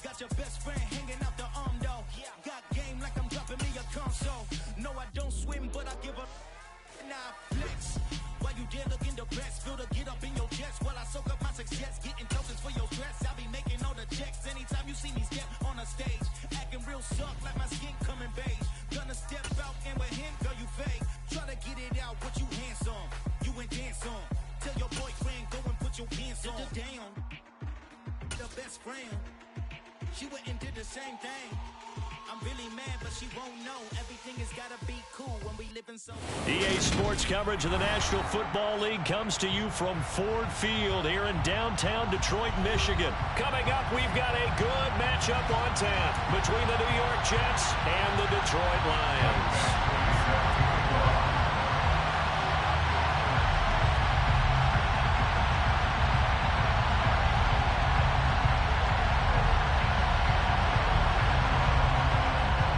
Got your best friend hanging out the arm though. Got game like I'm dropping me a console. No, I don't swim, but I give up. Nah, flex. While you there looking the best, feel the get up in your chest while I soak up my success. Getting tokens for your stress. I be making all the checks anytime you see me step on a stage. Acting real soft like my skin coming beige. Gonna step out and with him, girl, you fake. Try to get it out, what you handsome. You ain't dance on. Tell your boyfriend, go and put your pants on. Down. The best friend. She went and did the same thing. I'm really mad, but she won't know. Everything has got to be cool when we live in so... EA Sports coverage of the National Football League comes to you from Ford Field here in downtown Detroit, Michigan. Coming up, we've got a good matchup on tap between the New York Jets and the Detroit Lions.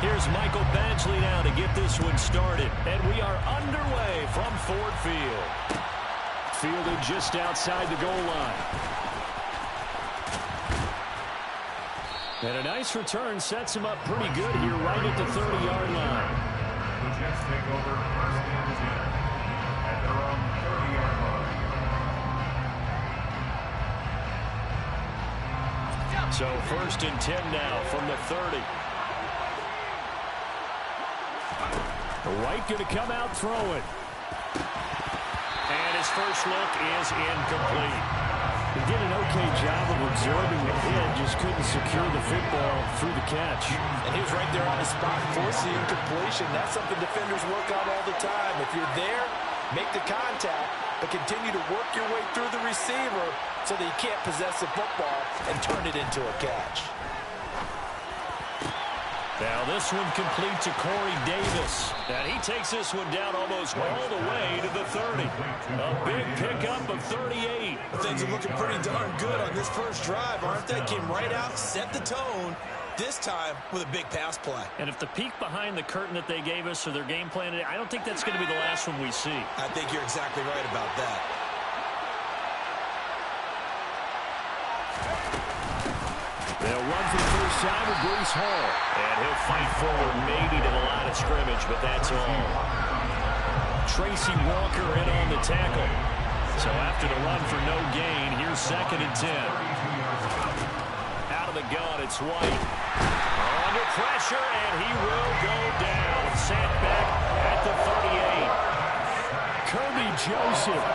Here's Michael Badgley now to get this one started. And we are underway from Ford Field. Fielded just outside the goal line. And a nice return sets him up pretty good here right at the 30-yard line. The Jets take over 1st and 10 at their own 30-yard line. So 1st and 10 now from the 30. White going to come out throwing. And his first look is incomplete. He did an okay job of absorbing the hit, just couldn't secure the football through the catch. And he was right there on the spot, forcing incompletion. That's something defenders work on all the time. If you're there, make the contact, but continue to work your way through the receiver so that you can't possess the football and turn it into a catch. Now this one complete to Corey Davis. And he takes this one down almost all the way to the 30. A big pickup of 38. Things are looking pretty darn good on this first drive, aren't they? Came right out, set the tone, this time with a big pass play. And if the peek behind the curtain that they gave us or their game plan, I don't think that's going to be the last one we see. I think you're exactly right about that. They'll run for the first time with Breece Hall. And he'll fight forward maybe to the line of scrimmage, but that's all. Tracy Walker in on the tackle. So after the run for no gain, here's 2nd and 10. Out of the gun, it's White. Under pressure, and he will go down. Sent back at the 38. Kirby Joseph.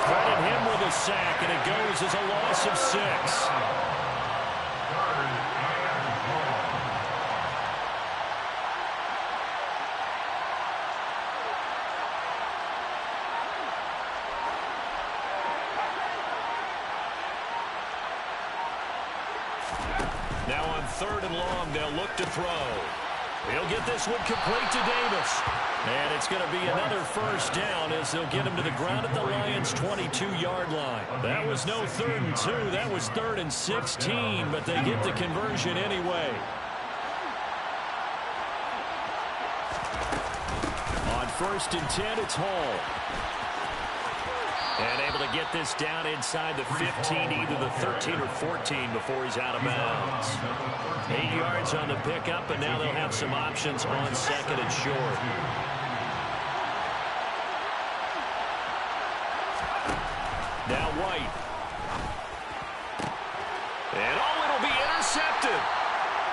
Credit him with a sack, and it goes as a loss of 6. Now on 3rd and long, they'll look to throw. He'll get this one complete to Davis. And it's going to be another first down as they'll get him to the ground at the Lions' 22-yard line. That was no 3rd and 2. That was 3rd and 16, but they get the conversion anyway. On 1st and 10, it's Hall. And able to get this down inside the 15, either the 13 or 14 before he's out of bounds. 8 yards on the pickup, and now they'll have some options on 2nd and short. Now White. And it'll be intercepted.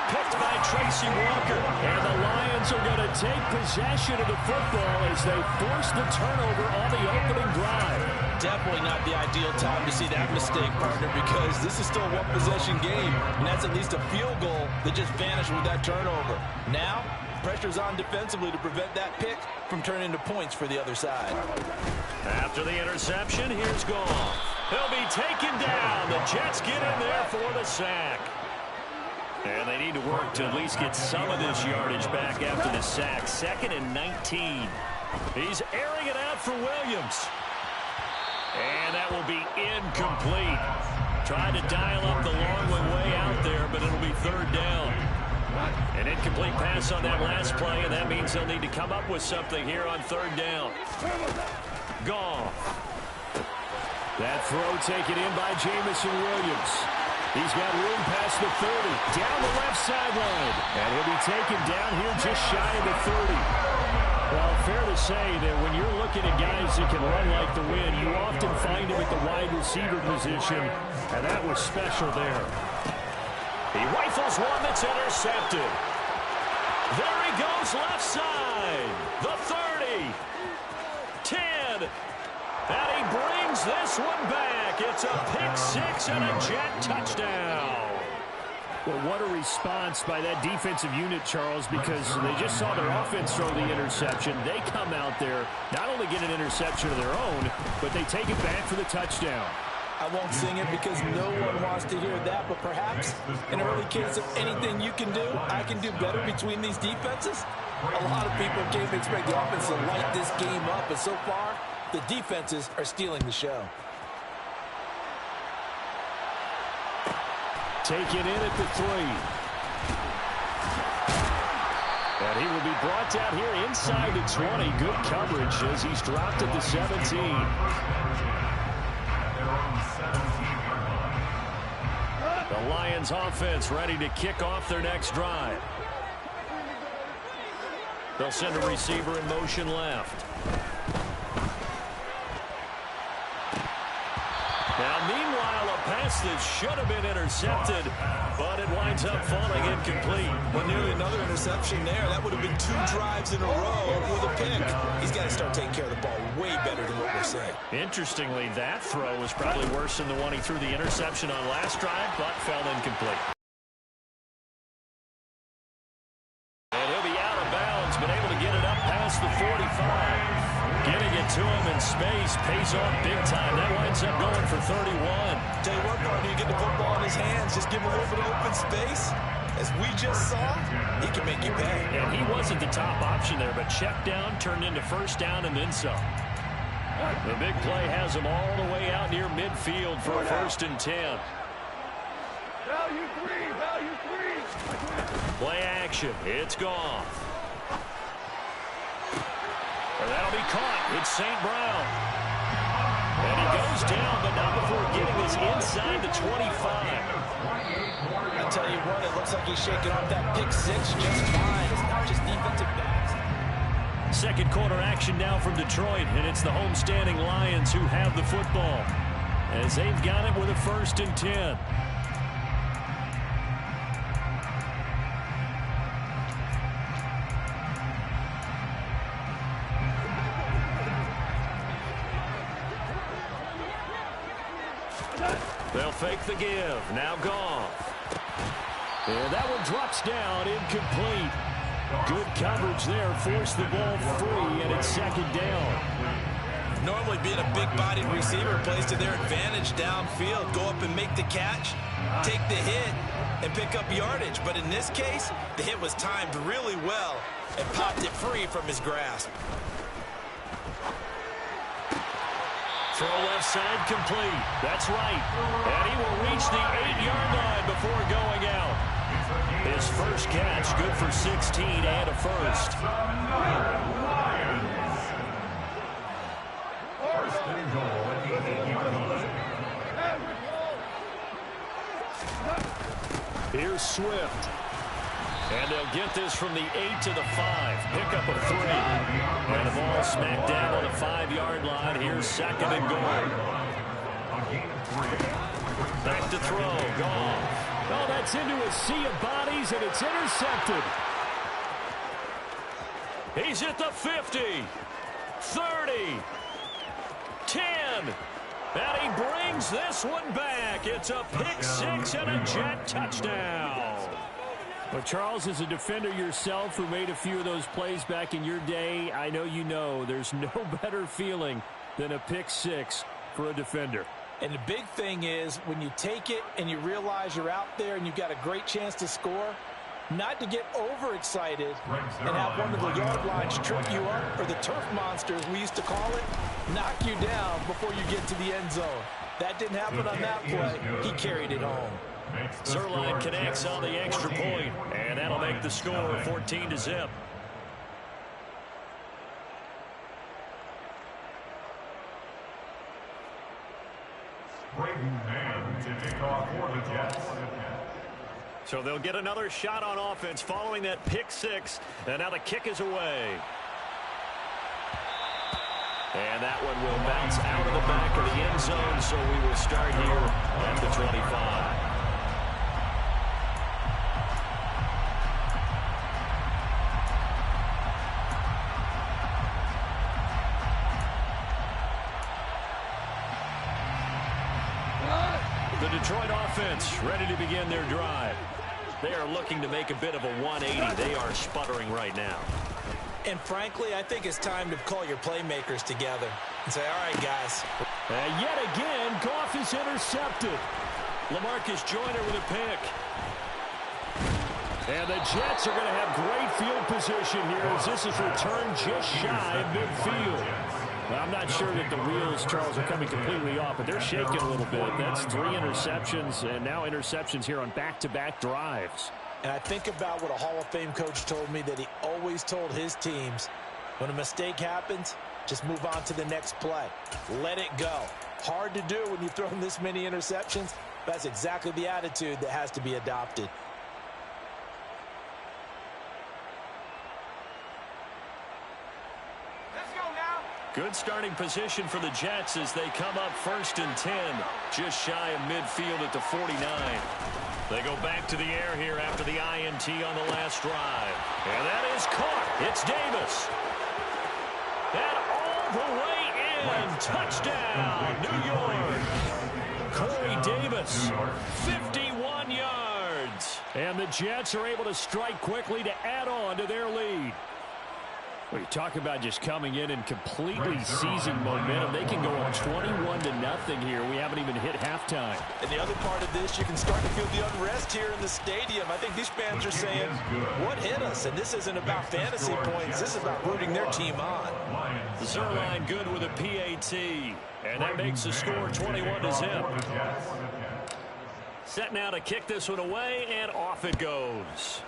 Picked by Tracy Walker. And the Lions are going to take possession of the football as they force the turnover on the opening drive. Definitely not the ideal time to see that mistake, partner, because this is still a one-possession game, and that's at least a field goal that just vanished with that turnover. Now, pressure's on defensively to prevent that pick from turning into points for the other side. After the interception, here's Goff. He'll be taken down. The Jets get in there for the sack. And they need to work to at least get some of this yardage back after the sack. 2nd and 19. He's airing it out for Williams. And that will be incomplete. Tried to dial up the long way out there, but it'll be 3rd down. An incomplete pass on that last play, and that means they'll need to come up with something here on 3rd down. Goff. That throw taken in by Jamison Williams. He's got room past the 30, down the left sideline. And he'll be taken down here just shy of the 30. Well, fair to say that when you're looking at guys that can run like the wind, you often find him at the wide receiver position, and that was special there. He rifles one that's intercepted. There he goes left side. The 30. 10. And he brings this one back. It's a pick-6 and a Jet touchdown. Well, what a response by that defensive unit, Charles, because they just saw their offense throw the interception. They come out there, not only get an interception of their own, but they take it back for the touchdown. I won't sing it because no one wants to hear that, but perhaps in an early case of anything you can do, I can do better between these defenses. A lot of people came to expect the offense to light this game up, and so far, the defenses are stealing the show. Taken in at the 3. And he will be brought down here inside the 20. Good coverage as he's dropped at the 17. The Lions offense ready to kick off their next drive. They'll send a receiver in motion left. Now, meanwhile, a pass that should have been intercepted, but it winds up falling incomplete. Well, nearly another interception there. That would have been 2 drives in a row with a pick. He's got to start taking care of the ball way better than what we're saying. Interestingly, that throw was probably worse than the one he threw the interception on last drive, but fell incomplete. And he'll be out of bounds, but able to get it up past the 45. Getting it to him in space pays off big time. That winds up going for 31. Tell you what, partner, you get the football in his hands, just give him a little bit of open space. As we just saw, he can make you pay. And he wasn't the top option there, but check down turned into first down and then some. The big play has him all the way out near midfield for a 1st and 10. Value 3. Play action. It's gone. And that'll be caught. It's St. Brown. And he goes down, but not before getting this inside the 25. I tell you what, it looks like he's shaking off that pick six just fine. It's not just defensive backs. Second quarter action now from Detroit, and it's the homestanding Lions who have the football, as they've got it with a 1st and 10. They'll fake the give. Now Dawg. And that one drops down, incomplete. Good coverage there, forced the ball free, and it's 2nd down. Normally being a big-bodied receiver plays to their advantage downfield. Go up and make the catch, take the hit, and pick up yardage. But in this case, the hit was timed really well and popped it free from his grasp. Throw left side complete. That's right. And he will reach the 8-yard line before going out. His first catch, good for 16 and a first. Here's Swift. And they'll get this from the 8 to the 5. Pickup of 3. And the ball smacked down on the 5-yard line. Here's 2nd and goal. Back to throw. Dawg. Oh, that's into a sea of bodies, and it's intercepted. He's at the 50. 30. 10. And he brings this one back. It's a pick six and a Jet touchdown. Well, Charles, as a defender yourself who made a few of those plays back in your day, I know you know there's no better feeling than a pick six for a defender. And the big thing is when you take it and you realize you're out there and you've got a great chance to score, not to get overexcited and have one of the yard lines trip you up, or the turf monsters, we used to call it, knock you down before you get to the end zone. That didn't happen on that play. He carried it home. Zerline connects on the extra point, and that'll make the score 14-0. So they'll get another shot on offense following that pick six, and now the kick is away. And that one will bounce out of the back of the end zone, so we will start here at the 25. The Detroit offense ready to begin their drive. They are looking to make a bit of a 180. They are sputtering right now. And frankly, I think it's time to call your playmakers together and say, all right, guys. And yet again, Goff is intercepted. LaMarcus Joyner with a pick. And the Jets are going to have great field position here as this is returned just shy of midfield. Well, I'm not sure that the wheels, Charles, are coming completely off, but they're shaking a little bit. That's 3 interceptions, and now interceptions here on back-to-back drives. And I think about what a Hall of Fame coach told me, that he always told his teams, when a mistake happens, just move on to the next play. Let it go. Hard to do when you've thrown this many interceptions. That's exactly the attitude that has to be adopted. Good starting position for the Jets as they come up 1st and 10, just shy of midfield at the 49. They go back to the air here after the INT on the last drive. And that is caught. It's Davis. And all the way in. Touchdown, New York. Corey Davis, 51 yards. And the Jets are able to strike quickly to add on to their lead. Well, you talk about just coming in and completely seizing momentum. They can go up 21-0 here. We haven't even hit halftime. And the other part of this, you can start to feel the unrest here in the stadium. I think these fans are saying, what hit us? And this isn't about fantasy points. This is about rooting their team on. Zerline good with a PAT. And that makes the score 21-0. Set now to kick this one away, and off it goes.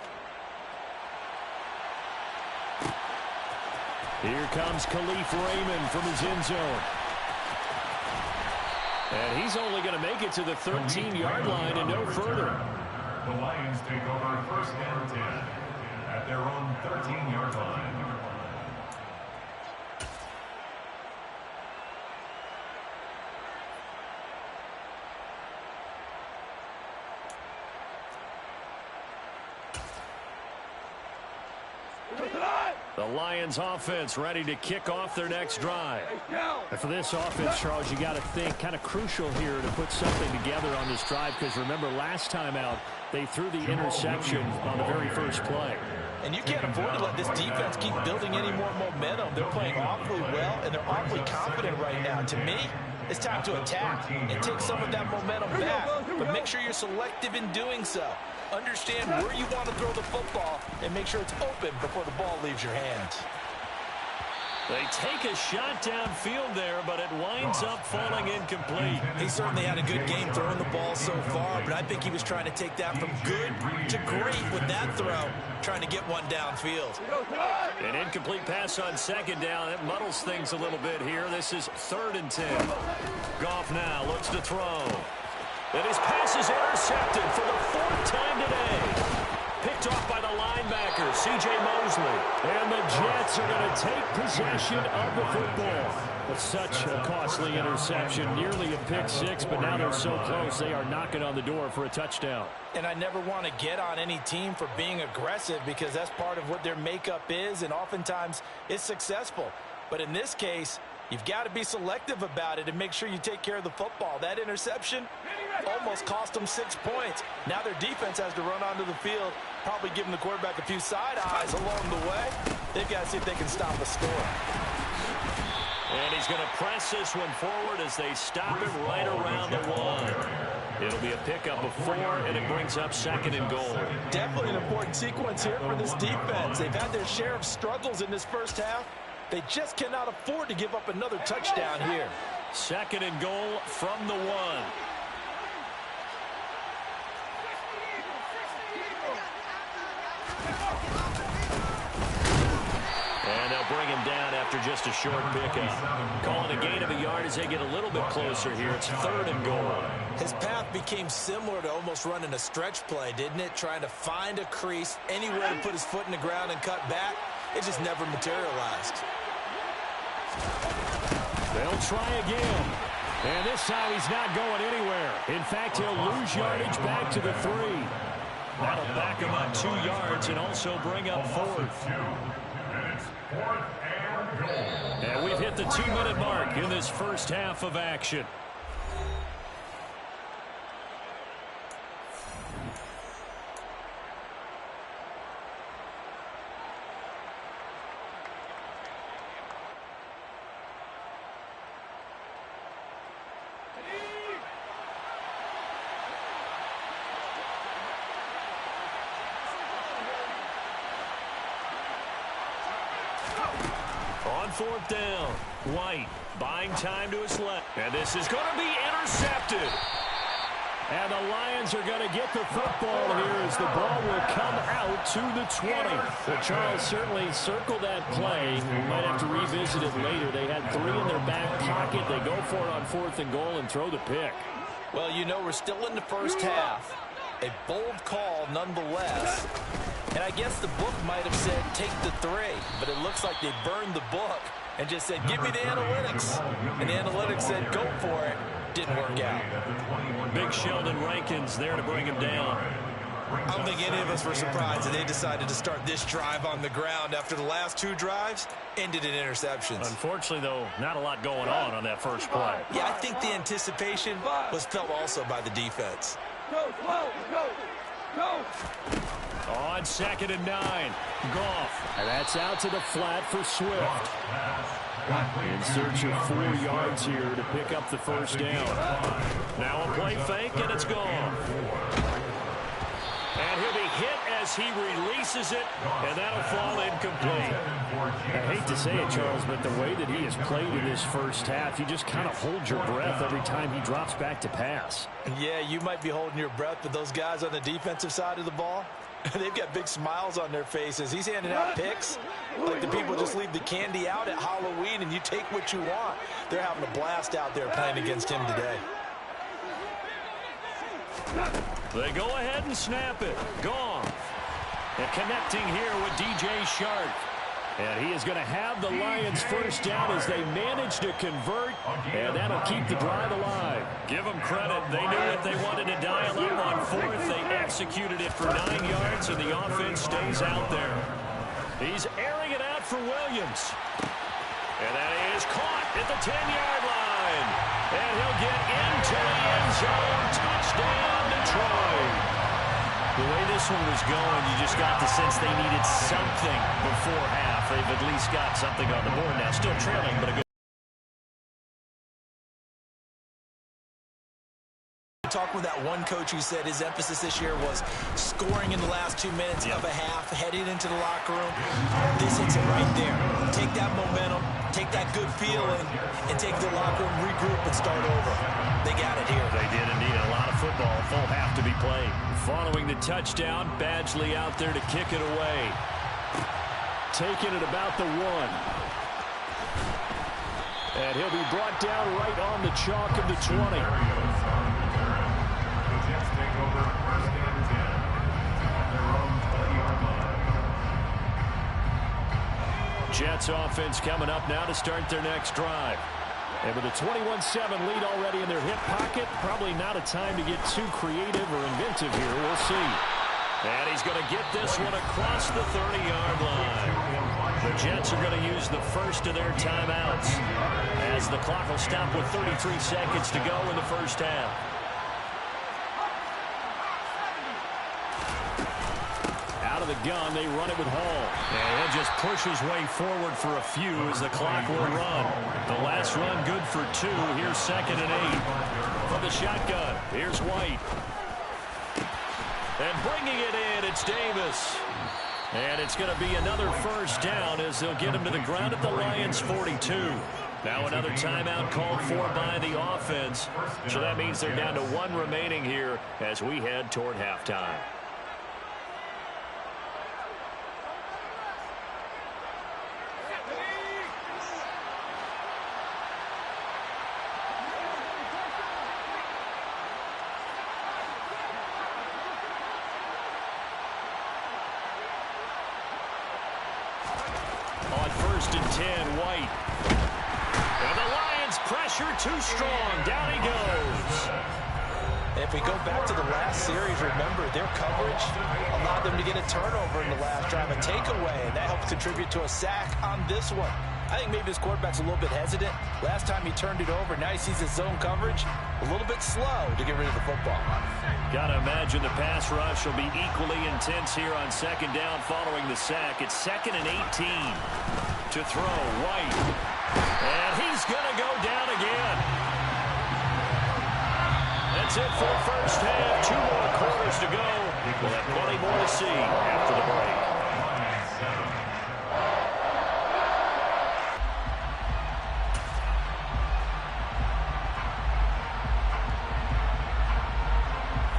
Here comes Khalif Raymond from his end zone. And he's only going to make it to the 13-yard line and no further. The Lions take over first and 10 at their own 13-yard line. The Lions offense ready to kick off their next drive. And for this offense, Charles, you got to think kind of crucial here to put something together on this drive, because remember last time out they threw the interception on the very first play. And you can't afford to let this defense keep building any more momentum. They're playing awfully well, and they're awfully confident right now. To me, it's time to attack and take some of that momentum back, but make sure you're selective in doing so. Understand where you want to throw the football and make sure it's open before the ball leaves your hands. They take a shot downfield there, but it winds up falling incomplete. He certainly had a good game throwing the ball so far, but I think he was trying to take that from good to great with that throw, trying to get one downfield. An incomplete pass on second down. That muddles things a little bit here. This is 3rd and 10. Goff now looks to throw. And his pass is intercepted for the 4th time today. Picked off by the linebacker, C.J. Mosley. And the Jets are going to take possession of the football. But such a costly interception, nearly a pick six, but now they're so close they are knocking on the door for a touchdown. And I never want to get on any team for being aggressive, because that's part of what their makeup is, and oftentimes it's successful. But in this case, you've got to be selective about it and make sure you take care of the football. That interception almost cost them 6 points. Now their defense has to run onto the field, probably giving the quarterback a few side eyes along the way. They've got to see if they can stop a score. And he's going to press this one forward as they stop it right around the 1. It'll be a pickup of 4, and it brings up 2nd and goal. Definitely an important sequence here for this defense. They've had their share of struggles in this first half. They just cannot afford to give up another touchdown here. 2nd and goal from the 1. And they'll bring him down after just a short pickup. Calling a gain of a yard as they get a little bit closer here. It's 3rd and goal. His path became similar to almost running a stretch play, didn't it? Trying to find a crease, anywhere to put his foot in the ground and cut back. It just never materialized. They'll try again. And this time he's not going anywhere. In fact, he'll lose yardage back to the 3. That'll back him up 2 yards and also bring up 4th. And we've hit the 2-minute mark in this first half of action. On 4th down, White buying time to his left. And this is going to be intercepted. And the Lions are going to get the football here as the ball will come out to the 20. Well, Charles, certainly circle that play. We might have to revisit it later. They had 3 in their back pocket. They go for it on 4th and goal and throw the pick. Well, you know, we're still in the first half. A bold call nonetheless. And I guess the book might have said take the 3, but it looks like they burned the book and just said, give me the analytics. And the analytics said, go for it. Didn't work out. Big Sheldon Rankins there to bring him down. I don't think any of us were surprised that they decided to start this drive on the ground after the last 2 drives ended in interceptions. Unfortunately, though, not a lot going on that first play. Yeah, I think the anticipation was felt also by the defense. On 2nd and 9, Goff. And that's out to the flat for Swift. In search of 4 yards here to pick up the first down. Now a play fake, and it's gone. And he'll be hit as he releases it, and that'll fall incomplete. I hate to say it, Charles, but the way that he has played in this first half, you just kind of hold your breath every time he drops back to pass. Yeah, you might be holding your breath, but those guys on the defensive side of the ball, they've got big smiles on their faces. He's handing out picks like the people just leave the candy out at Halloween and you take what you want. They're having a blast out there playing against him today. They go ahead and snap it. Dawg. And connecting here with DJ Shark. And he is going to have the Lions first down as they manage to convert, and that'll keep the drive alive. Give them credit. They knew if they wanted to dial up on fourth, they executed it for 9 yards, and the offense stays out there. He's airing it out for Williams. And that is caught at the 10-yard line. And he'll get into the end zone. Touchdown, Detroit. The way this one was going, you just got the sense they needed something before half. They've at least got something on the board now. Still trailing, but a good. Talking with that one coach who said his emphasis this year was scoring in the last 2 minutes of a half, heading into the locker room. This hits it right there. Take that momentum, take that good feeling, and take the locker room, regroup, and start over. They got it here. They did indeed. A lot of football, full half to be played. Following the touchdown, Badgley out there to kick it away. Taking it about the 1. And he'll be brought down right on the chalk of the 20. Jets offense coming up now to start their next drive. And with a 21-7 lead already in their hip pocket, probably not a time to get too creative or inventive here. We'll see. And he's going to get this one across the 30-yard line. The Jets are going to use the first of their timeouts as the clock will stop with 33 seconds to go in the first half. Out of the gun, they run it with Hall. And he'll just push his way forward for a few as the clock will run. The last run good for 2. Here's 2nd and 8. From the shotgun, here's White. And bringing it in, it's Davis. And it's going to be another first down as they'll get him to the ground at the Lions' 42. Now another timeout called for by the offense. So that means they're down to 1 remaining here as we head toward halftime. On 1st and 10, White. And the Lions pressure too strong. Down he goes. If we go back to the last series, remember, their coverage allowed them to get a turnover in the last drive, a takeaway, and that helped contribute to a sack on this one. I think maybe this quarterback's a little bit hesitant. Last time he turned it over, now he sees his zone coverage a little bit slow to get rid of the football. Got to imagine the pass rush will be equally intense here on 2nd down following the sack. It's 2nd and 18 to throw. White. And he's going to go down again. That's it for the first half. 2 more quarters to go. We'll have plenty more to see after the break.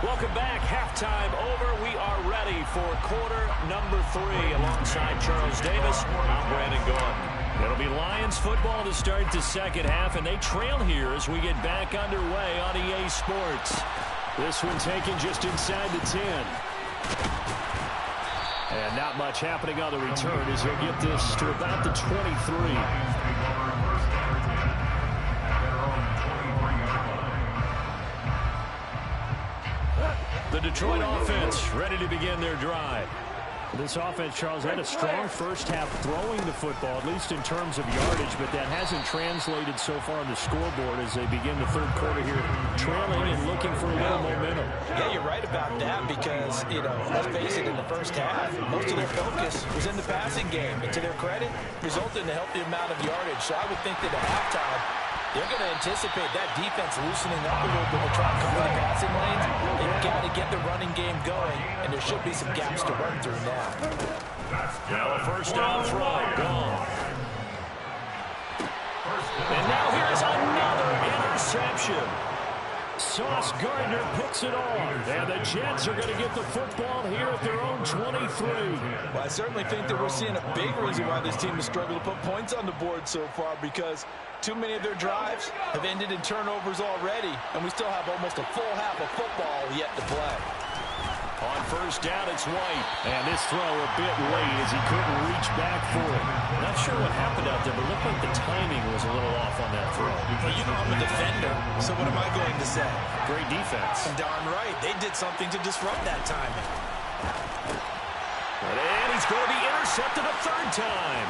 Welcome back. Halftime over. We are ready for quarter number 3 alongside Charles Davis. I'm Brandon Gaudin. It'll be Lions football to start the second half, and they trail here as we get back underway on EA Sports. This one taken just inside the 10. And not much happening on the return as he'll get this to about the 23. The Detroit offense ready to begin their drive. This offense, Charles, had a strong first half throwing the football, at least in terms of yardage, but that hasn't translated so far on the scoreboard as they begin the third quarter here, trailing and looking for a little momentum. Yeah, you're right about that because, you know, let's face it, in the first half, most of their focus was in the passing game. And to their credit, resulted in a healthy amount of yardage. So I would think that at halftime, they're going to anticipate that defense loosening up a little bit to try and cover the passing lanes. They've got to get the running game going, and there should be some gaps to run through now. Now a first down throw. Gone. And now here's another interception. Sauce Gardner picks it off. And the Jets are going to get the football here at their own 23. Well, I certainly think that we're seeing a big reason why this team has struggled to put points on the board so far, because too many of their drives have ended in turnovers already, and we still have almost a full half of football yet to play. On first down, it's White. And this throw a bit late as he couldn't reach back for it. Not sure what happened out there, but it looked like the timing was a little off on that throw. Well, you know I'm a defender, so what am I going to say? Great defense. Darn right. They did something to disrupt that timing. And he's going to be intercepted a third time.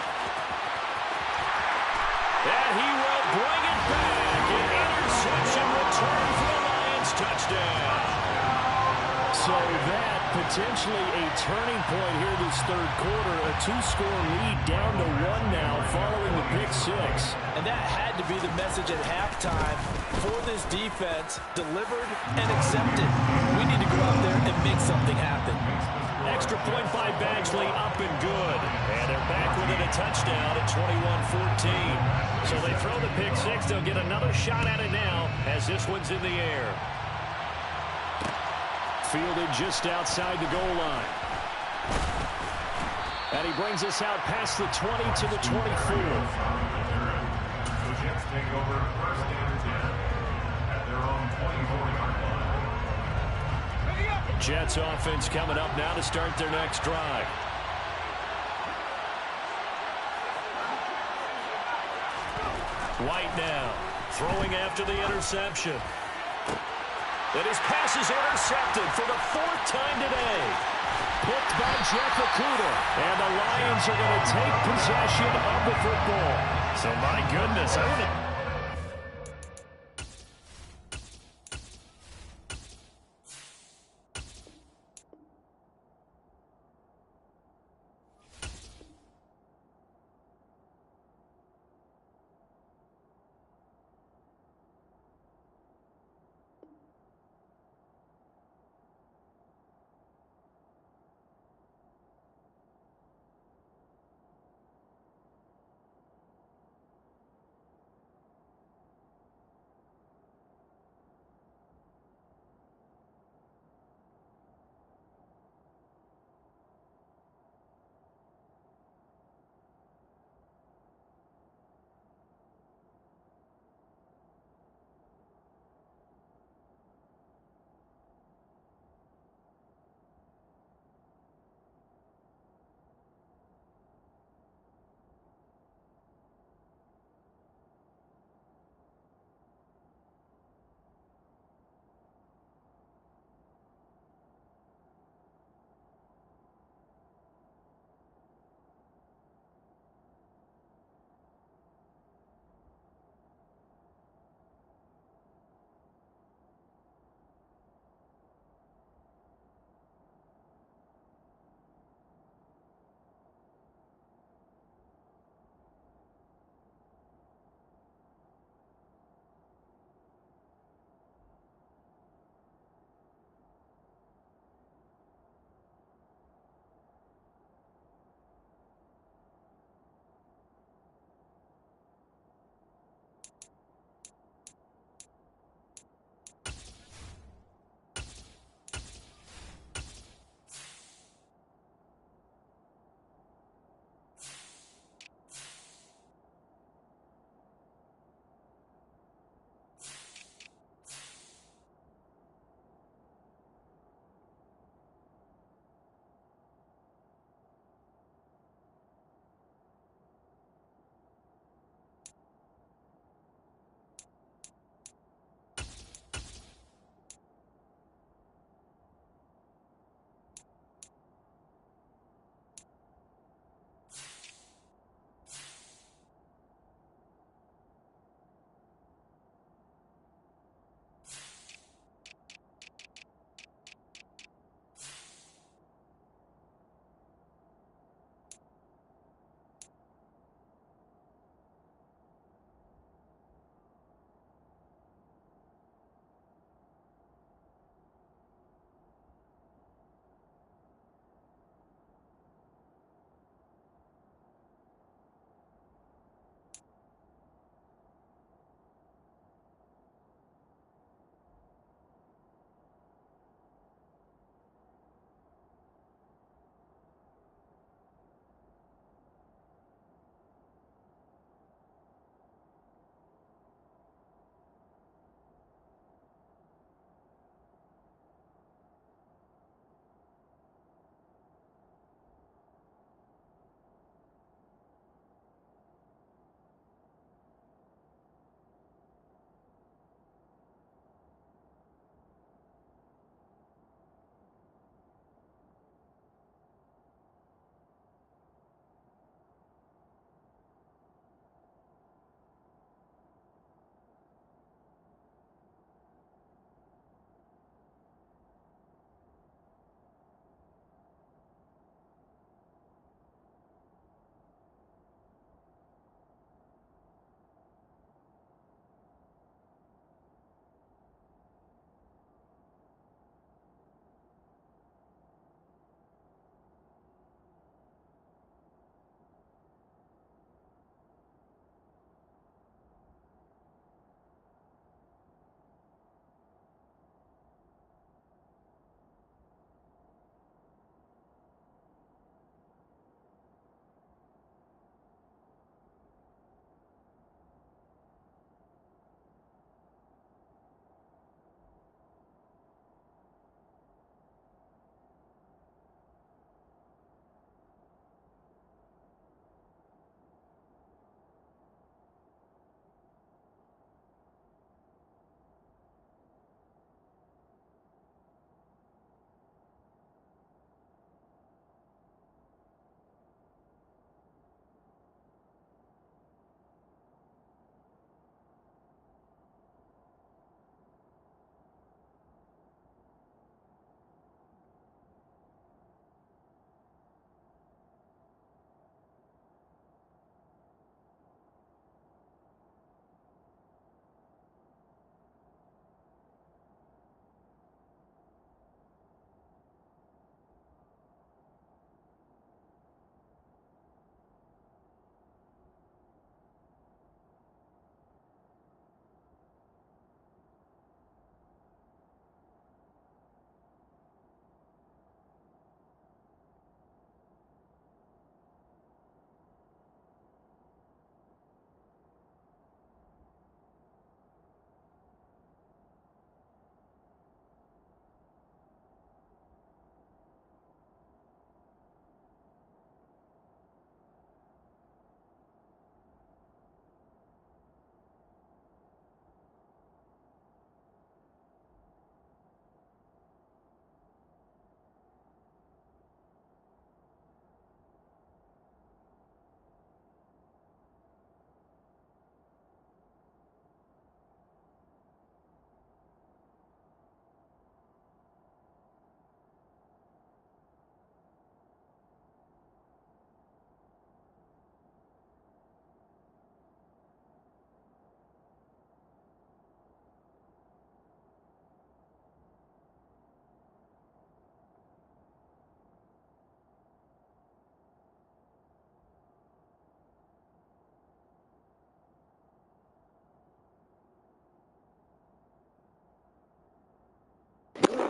And he will bring it back. An interception return for the Lions. Touchdown. So that potentially a turning point here this third quarter. A two-score lead down to one now following the pick six. And that had to be the message at halftime for this defense. Delivered and accepted. We need to go out there and make something happen. Extra point by Bagsley, up and good. And they're back within a touchdown at 21-14. So they throw the pick six. They'll get another shot at it now as this one's in the air. Fielded just outside the goal line. And he brings us out past the 20 to the 24. The Jets take over first and 10 at their own 24-yard line. Jets offense coming up now to start their next drive. White now throwing after the interception. And his pass is intercepted for the fourth time today. Picked by Jeff Okudah. And the Lions are going to take possession of the football. So, my goodness, I want to...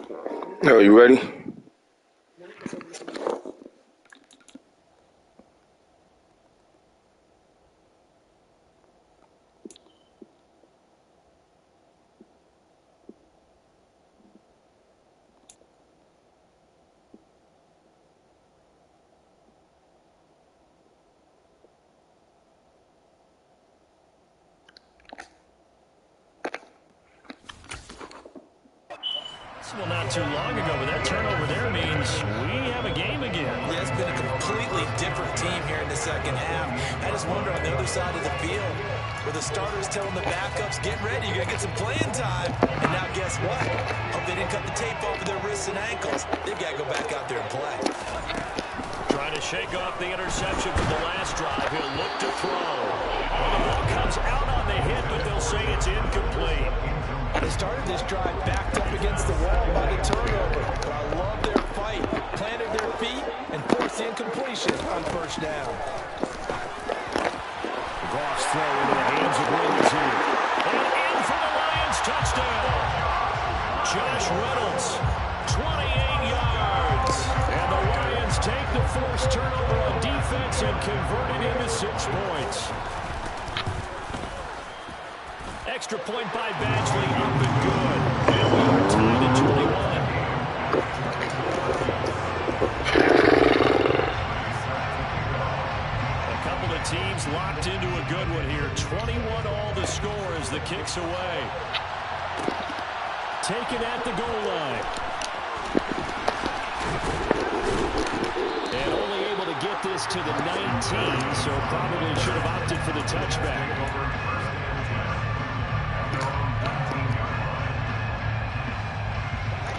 Oh, you ready? Well, not too long ago, but that turnover there means we have a game again. Yeah, it's been a completely different team here in the second half. I just wonder on the other side of the field, where the starters telling the backups, get ready, you're going to get some playing time. And now guess what? Hope they didn't cut the tape off of their wrists and ankles. They've got to go back out there and play. Trying to shake off the interception from the last drive. He'll look to throw. Well, the ball comes out on the hit, but they'll say it's incomplete. They started this drive backed up against the wall by the turnover. But I love their fight. Planted their feet and forced the incompletion on first down. Goff's throw into the hands of Williams here. And in for the Lions, touchdown. Josh Reynolds, 28 yards. And the Lions take the forced turnover on defense and convert it into 6 points. Extra point by Badgley, up and good. And we are tied at 21. A couple of teams locked into a good one here. 21 all the score as the kick's away. Taken at the goal line. And only able to get this to the 19, so probably should have opted for the touchback.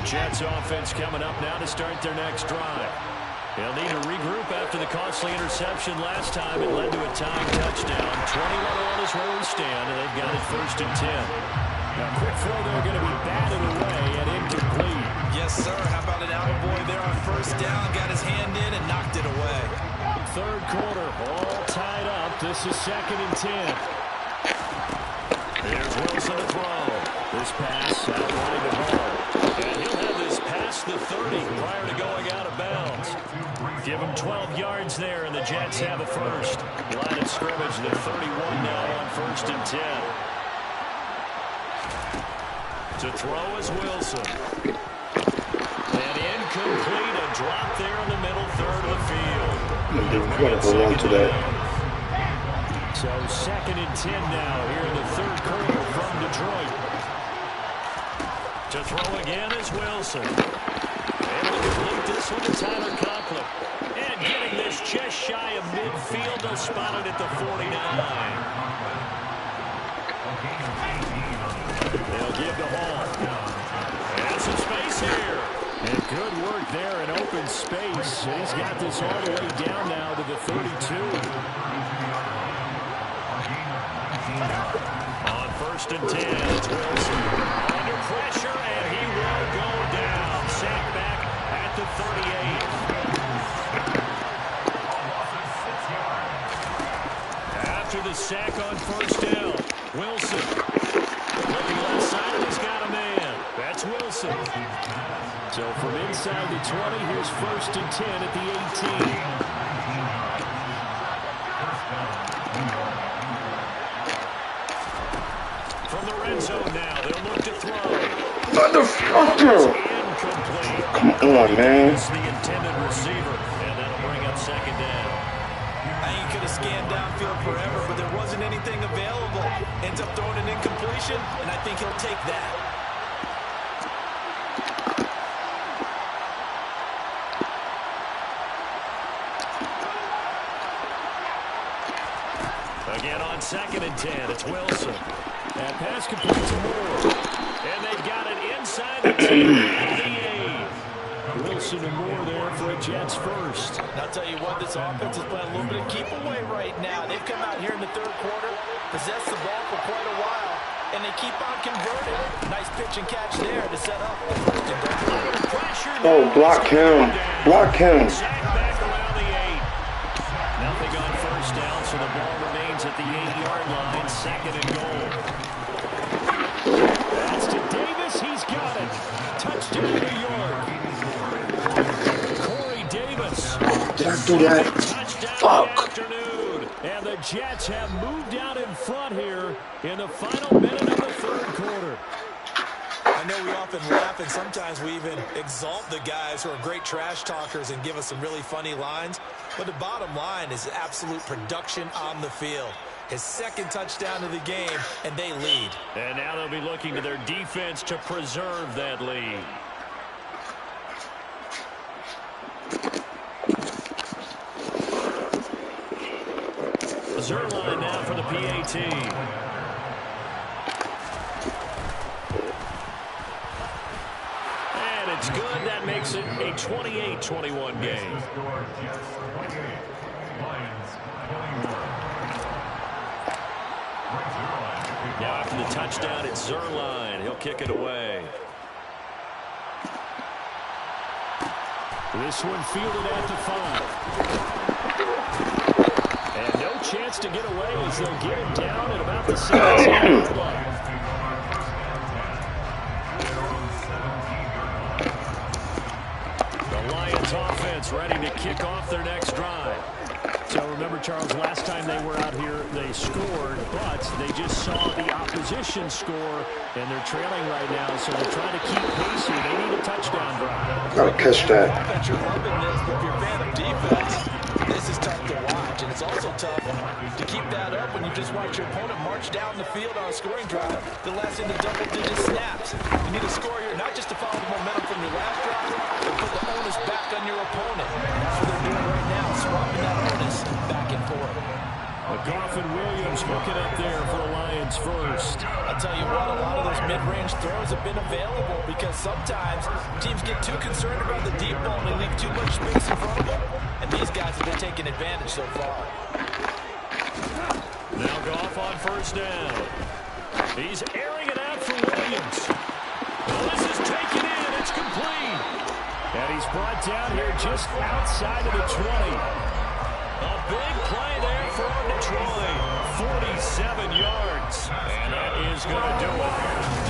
Jets offense coming up now to start their next drive. They'll need to regroup after the costly interception last time. It led to a tying touchdown. 21 all is where we stand, and they've got it 1st and 10. Now, quick throw there going to be batted away and incomplete. Yes, sir. How about an attaboy there on first down? Got his hand in and knocked it away. Third quarter, all tied up. This is 2nd and 10. There's Wilson to throw. This pass out wide to Hall. And he'll have this past the 30 prior to going out of bounds. Give him 12 yards there, and the Jets have a first. Line of scrimmage, the 31 now on 1st and 10. To throw is Wilson. And incomplete, a drop there in the middle third of the field. We're going to hold on to that. So 2nd and 10 now here in the third quarter from Detroit. To throw again is Wilson. Able to complete this one to Tyler Conklin. And getting this just shy of midfield, they'll spot it at the 49. They'll give to Hall. And some space here. And good work there in open space. He's got this all the way down now to the 32. On 1st and 10, it's Wilson. Under pressure, and he will go down. Sacked back at the 38. After the sack on first down, Wilson. Looking left side, and he's got a man. That's Wilson. So from inside the 20, here's 1st and 10 at the 18. From the red zone now, they'll look to throw. Motherfucker! Come on, man. It's the intended receiver, and that'll bring up 2nd down. I ain't could have scanned downfield forever, but there wasn't anything available. Ends up throwing an incompletion, and I think he'll take that. Again on 2nd and 10, it's Wilson. That pass complete to Moore. And they've got it inside the 2. Wilson and Moore there for a Jets first. And I'll tell you what, this offense is playing a little bit of keep away right now. They've come out here in the third quarter, possessed the ball for quite a while, and they keep on converting. Nice pitch and catch there to set up the 1st and 10. Oh, block him. Block him. Back around the 8. Nothing on first down, so the ball remains at the 8-yard line, 2nd and goal. That's to Davis. He's got it. Touchdown. still New York. Corey Davis. Did I do that? Fuck. Afternoon. And the Jets have moved out in front here in the final minute of the third quarter. I know we often laugh, and sometimes we even exalt the guys who are great trash talkers and give us some really funny lines. But the bottom line is absolute production on the field. His second touchdown of the game, and they lead. And now they'll be looking to their defense to preserve that lead. Zerline now for the PAT. And it's good. That makes it a 28-21 game. Now after the touchdown, it's Zerline. He'll kick it away. This one fielded at the 5. And no chance to get away as they'll get him down at about the 17-yard line. The Lions offense ready to kick off their next drive. So remember, Charles, last time they were out here, they scored, but they just saw the opposition score, and they're trailing right now, so they're trying to keep pace here. They need a touchdown drive. Gotta catch that. I bet you're loving this, but if you're a fan of defense, this is tough to watch, and it's also tough to keep that up when you just watch your opponent march down the field on a scoring drive the last in the double-digit snaps. You need a score here, not just to follow the momentum from your last drive, but put the onus back on your opponent. That's what they're doing right now, swapping that onus back and forth. McGough and Williams looking up there for the Lions first. I'll tell you what, a lot of those mid-range throws have been available because sometimes teams get too concerned about the deep ball and they leave too much space in front of them. And these guys have been taking advantage so far. Now Goff on first down. He's airing it out for Williams. Well, this is taken in. It's complete. And he's brought down here just outside of the 20. A big play there for Detroit. 47 yards. And that is going to do it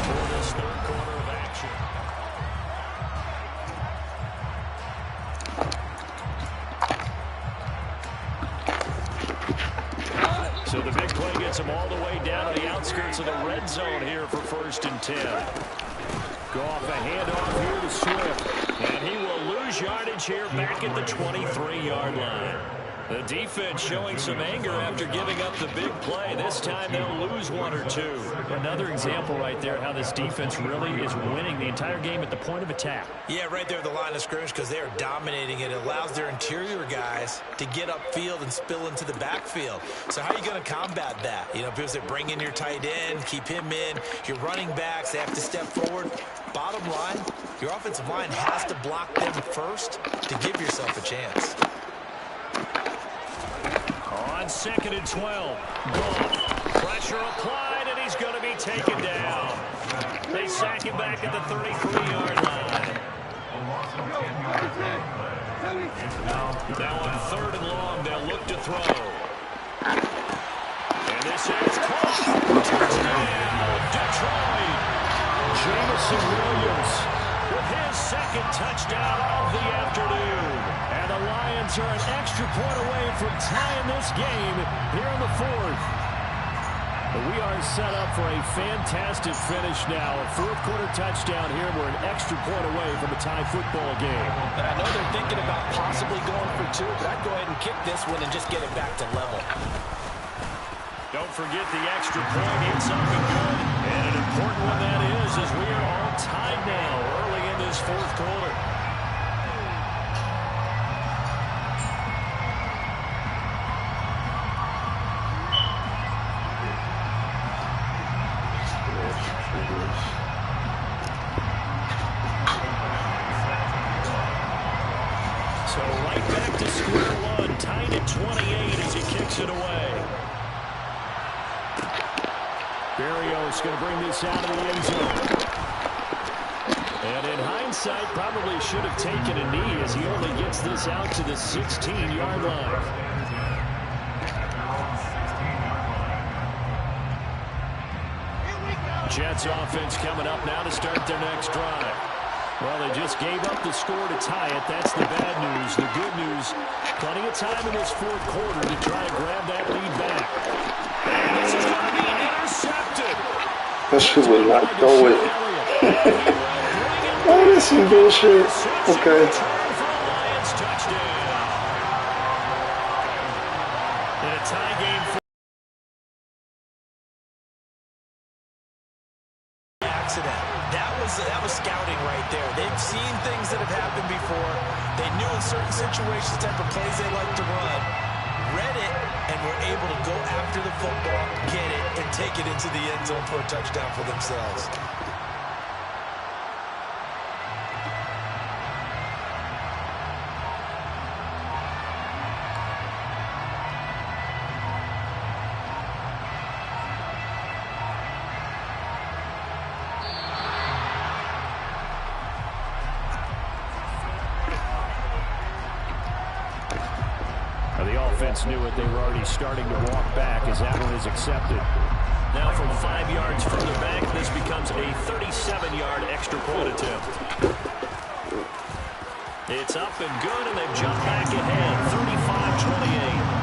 for this third quarter of action. So the big play gets him all the way down to the outskirts of the red zone here for 1st and 10. Go off a handoff here to Swift. And he will lose yardage here back at the 23-yard line. The defense showing some anger after giving up the big play. This time they'll lose one or two. Another example right there how this defense really is winning the entire game at the point of attack. Yeah, right there at the line of scrimmage because they are dominating it. It allows their interior guys to get upfield and spill into the backfield. So how are you going to combat that? You know, because they bring in your tight end, keep him in. Your running backs, they have to step forward. Bottom line, your offensive line has to block them first to give yourself a chance. On 2nd and 12. Goff. Pressure applied, and he's going to be taken down. They sack him back at the 33-yard line. Now on 3rd and long, they'll look to throw. And this is close. Touchdown, Detroit. Jamison Williams with his second touchdown of the afternoon. And the Lions are an extra point away from tying this game here in the 4th. We are set up for a fantastic finish now. A 4th quarter touchdown here. We're an extra point away from a tie football game. And I know they're thinking about possibly going for 2, but I'd go ahead and kick this one and just get it back to level. Don't forget the extra point. It's up and good. And an important one that is, as we are all tied now early in this 4th quarter. So right back to square one, tied at 28 as he kicks it away. Berrios going to bring this out of the end zone. And in hindsight, probably should have taken a knee as he only gets this out to the 16-yard line. Jets offense coming up now to start their next drive. Well, they just gave up the score to tie it. That's the bad news. The good news, plenty of time in this fourth quarter to try to grab that lead back. And this is going to be intercepted. That shit would not throw it. Oh, that's some bullshit. Okay. In a tie game for accident. That was scouting right there. They've seen things that have happened before. They knew in certain situations the type of plays they like to run. Read it and were able to go after the football, get it, and take it into the end zone for a touchdown for themselves. The offense knew it. They were already starting to walk back as that one is accepted. Now from 5 yards further back, this becomes a 37-yard extra point attempt. It's up and good, and they've jumped back ahead, 35-28.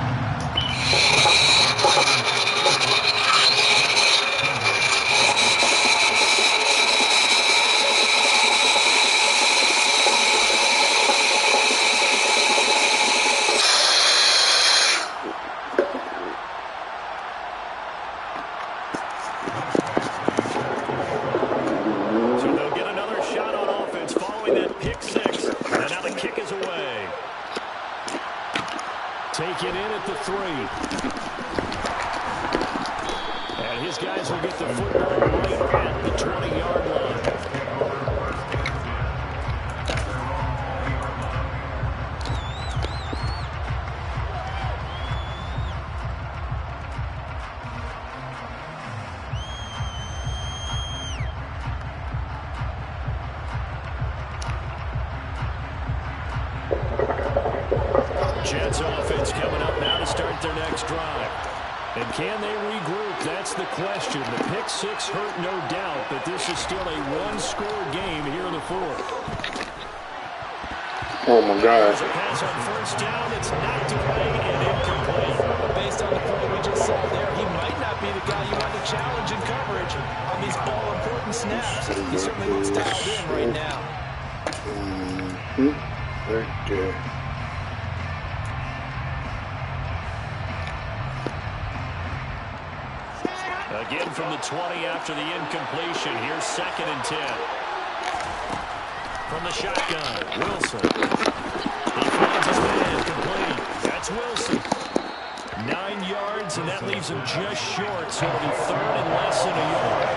Take it in at the 3. And his guys will get the football right at the 20-yard line. Jets offense coming up now to start their next drive. And can they regroup? That's the question. The pick six hurt, no doubt, but this is still a one-score game here in the fourth. Oh, my God. There's a pass on first down. It's knocked away and incomplete. Based on the play we just saw there, he might not be the guy you want to challenge in coverage on these all-important snaps. He certainly looks dialed in right now. Right there. Again from the 20 after the incompletion. Here's 2nd and 10. From the shotgun, Wilson. He finds his man, complete. That's Wilson. 9 yards, and that leaves him just short, so it'll be 3rd and less than a yard.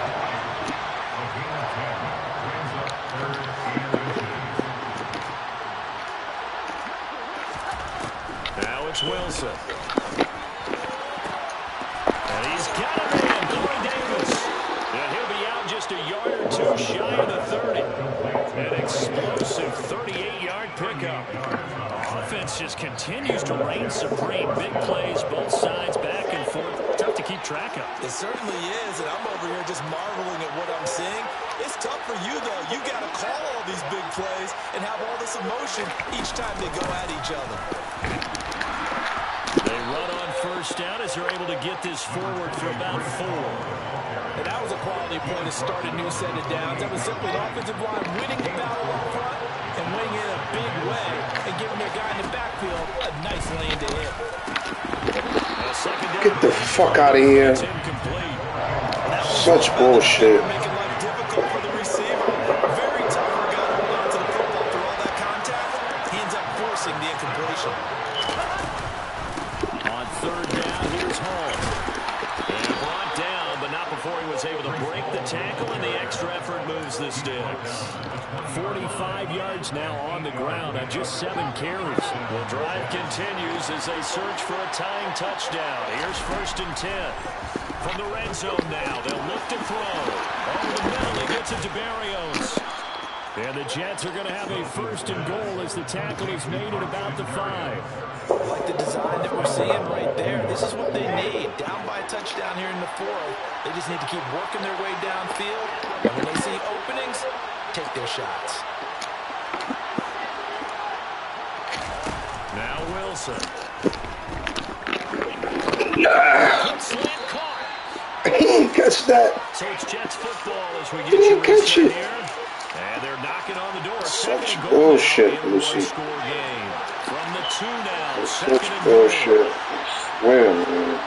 Now it's Wilson. And he's got him in. And he'll be out just a yard or two shy of the 30. An explosive 38-yard pickup. Offense just continues to reign supreme. Big plays, both sides, back and forth. Tough to keep track of. It certainly is, and I'm over here just marveling at what I'm seeing. It's tough for you, though. You got to call all these big plays and have all this emotion each time they go at each other. They run on first down as they're able to get this forward for about 4. And that was a quality play to start a new set of downs. That was simply an offensive line winning the battle up front and winning it in a big way and giving their guy in the backfield a nice lane to hit. Get the fuck out of here. Such bullshit. Making life difficult for the receiver. Very tough for a guy to hold on to the football through all that contact. He ends up forcing the incompletion. On 3rd down, here's Hall. And brought down, but not before he was able to break the tackle, and the extra effort moves the sticks. 45 yards now on the ground on just 7 carries. The drive continues as they search for a tying touchdown. Here's 1st and 10. From the red zone now, they'll look to throw. Over the middle, he gets it to Barrios. And the Jets are going to have a 1st and goal as the tackle is made at about the 5. Like the design that we're seeing right there. This is what they need. Down by a touchdown here in the 4th. They just need to keep working their way downfield. And when they see openings, take their shots. Wilson. Nah. Slant caught. He didn't catch that. So it's Jets football as we He get you didn't catch reset it. here. And they're knocking on the door. Such Second and goal bullshit, now in a Lucy. one-score game. From the 2 now. That's Second such and bullshit. goal. I swear, man.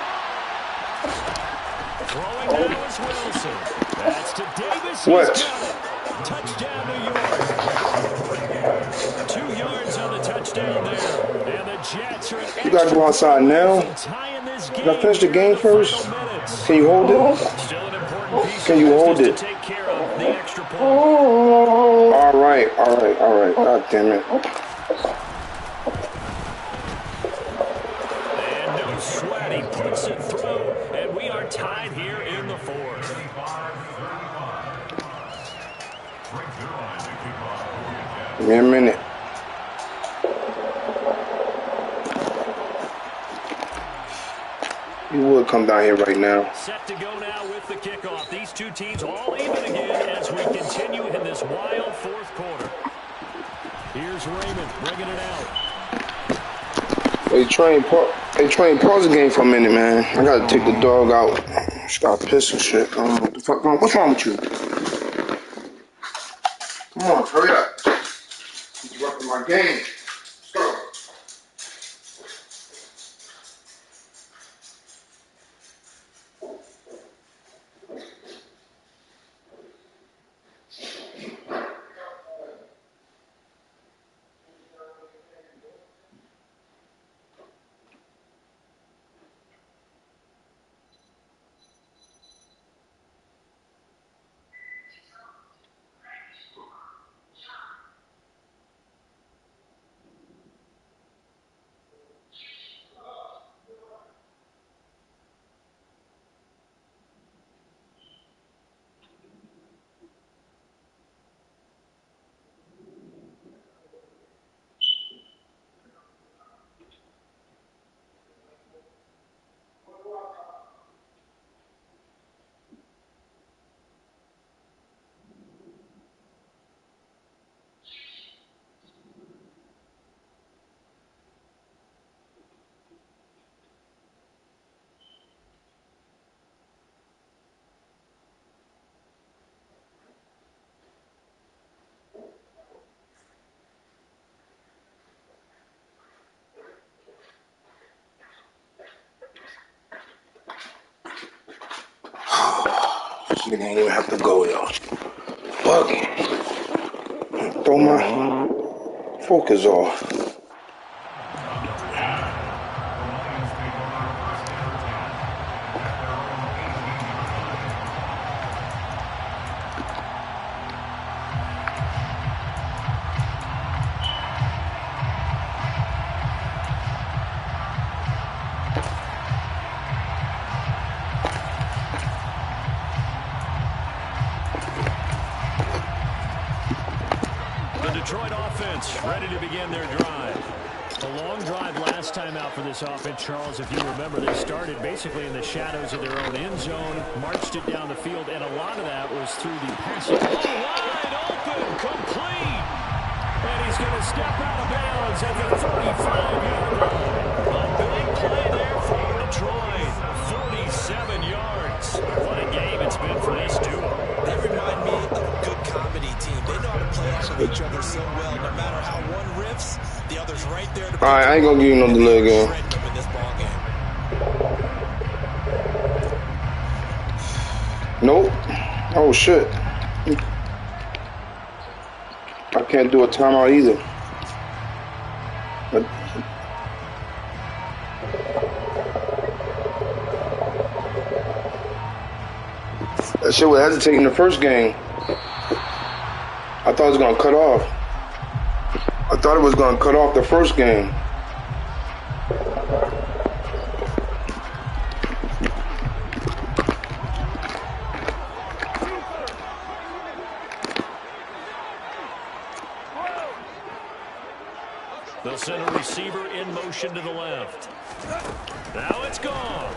Throwing now is Wilson. That's to Davis. What? He's got it. Touchdown, New York. 2 yards on the touchdown there. And the Jets are an You gotta go outside now. tying this You game. gotta finish the game first. Can you hold it? Still an important piece Can you of hold business it? to take care of the extra point. All right. God damn it. And no sweat, he puts it through, and we are tied here in the 4th. Give me a minute. You would come down here right now. Set to go now with the kickoff. These two teams all even again as we continue in this wild 4th quarter. Here's Raymond bringing it out. Hey, pause the game for a minute, man. I gotta take the dog out. She got pissed and shit. I don't know what the fuck wrong. What's wrong with you? Come on, hurry up. Interrupting my game. Let's go. This nigga ain't even have to go, yo. Bugging. Throw my focus off. Detroit offense ready to begin their drive. A long drive last time out for this offense, Charles. If you remember, they started basically in the shadows of their own end zone, marched it down the field, and a lot of that was through the passing. Oh, wide open, complete. And he's going to step out of bounds at the 35-yard line. A big play there from Detroit. 47 yards. What a game it's been for this duo. They remind me of a good comedy team. They know how to play off of each other so well. No matter how one riffs, the other's right there to. All right, I ain't gonna give you no delay game. In this ball game. Nope. Oh shit. I can't do a timeout either. But that shit was hesitating the first game. I thought it was gonna cut off. I thought it was gonna cut off the first game. They'll send a receiver in motion to the left. Now it's gone.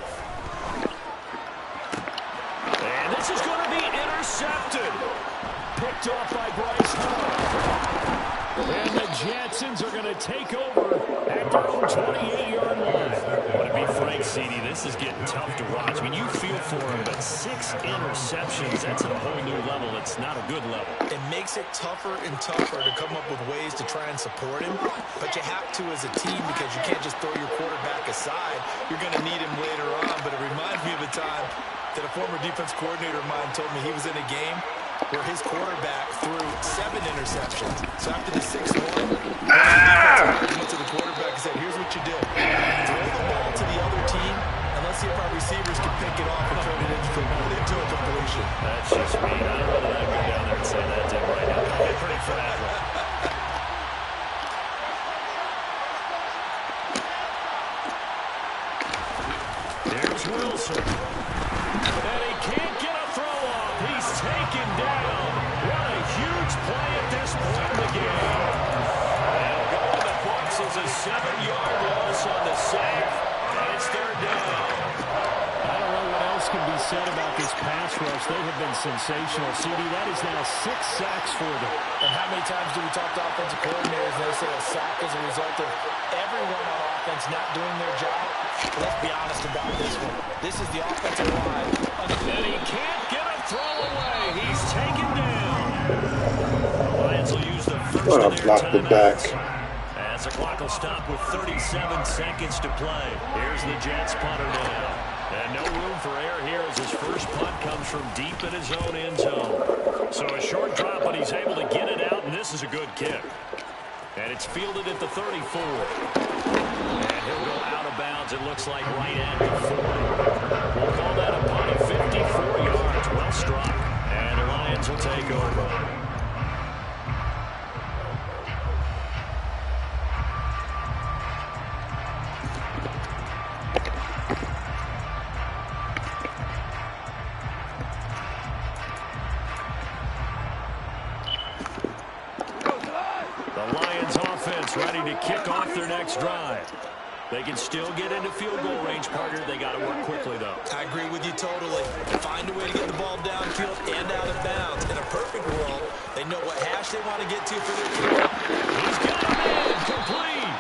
And this is going to be intercepted. Picked off by Bryce Hall. And the Jets Texans are going to take over at their own 28-yard line. But to be frank, CD, this is getting tough to watch. I mean, you feel for him, but 6 interceptions, that's at a whole new level. It's not a good level. It makes it tougher and tougher to come up with ways to try and support him, but you have to as a team because you can't just throw your quarterback aside. You're going to need him later on, but it reminds me of a time that a former defense coordinator of mine told me he was in a game where his quarterback threw 7 interceptions. So after the 6th one, he went to the quarterback and said, here's what you do. Throw the ball to the other team, and let's see if our receivers can pick it off and turn it into a completion. That's just mean. I don't know that I can go down there and say that to him right now. I'll get pretty fragile. There's Wilson. And he can't get a throw off. He's taken down. What a huge play at this point in the game. And go in the books as a 7-yard loss on the sack. And it's 3rd down. I don't know what else can be said about this pass rush. They have been sensational. CD, that is now 6 sacks for them. And how many times do we talk to offensive coordinators and they say a sack is a result of everyone on offense not doing their job? Let's be honest about this one. This is the offensive line. And he can't get a throw away. He's taken down. The Lions will use the first of their timeouts. As the clock will stop with 37 seconds to play. Here's the Jets punter now. And no room for error here as his first punt comes from deep in his own end zone. So a short drop, but he's able to get it out, and this is a good kick. And it's fielded at the 34. And he'll go out of bounds, it looks like, right at the 40. We'll call that a punt of 54 yards. Well struck. And the Lions will take over. Ready to kick off their next drive. They can still get into field goal range, partner. They got to work quickly, though. I agree with you totally. Find a way to get the ball downfield and out of bounds. In a perfect world, they know what hash they want to get to for their team. He's got him in. Complete.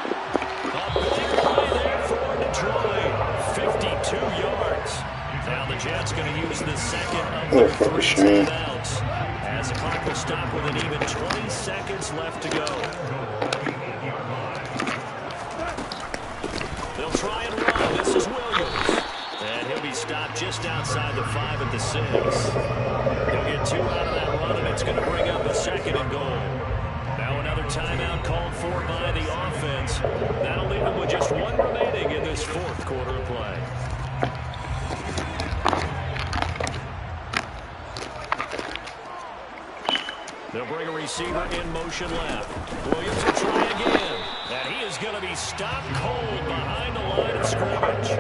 A big play there for Detroit. 52 yards. Now the Jets going to use the second of their 3 timeouts. As the clock will stop with an even 20 seconds left to go. They'll try and run. This is Williams. And he'll be stopped just outside the 5 at the 6. He'll get 2 out of that run, and it's going to bring up a 2nd and goal. Now another timeout called for by the offense. That'll leave them with just 1 remaining in this 4th quarter of play. They'll bring a receiver in motion left. Williams will try again. And he is going to be stopped cold behind the line of scrimmage.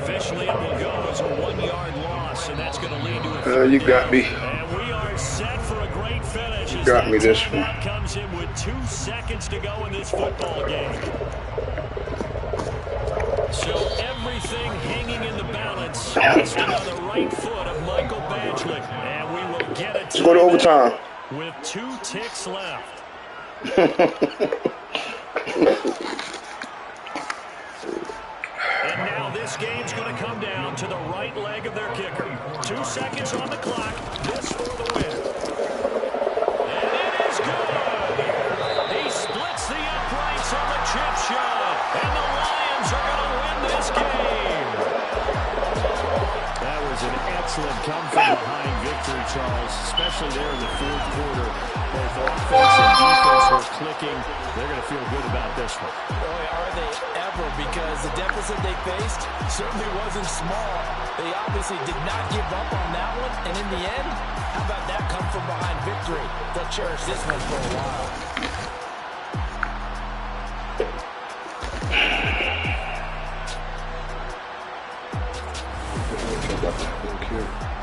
Officially, it will go as a 1-yard loss, and that's going to lead to a you got me. And we are set for a great finish. You got me this one. Comes in with 2 seconds to go in this football game. So everything hanging in the balance. Resting on the right foot of Michael Badgley. And we will get it. Let's go to overtime. With 2 ticks left. And now this game's going to come down to the right leg of their kicker. 2 seconds on the clock. This for the win. And it is good. He splits the uprights on the chip shot. And the Lions are going to win this game. That was an excellent come-from-behind victory, Charles, especially there in the 4th quarter. Both offense and defense were clicking. They're going to feel good about this one. Boy, are they ever, because the deficit they faced certainly wasn't small. They obviously did not give up on that one, and in the end, how about that come-from-behind victory? They'll cherish this one for a while. Thank you.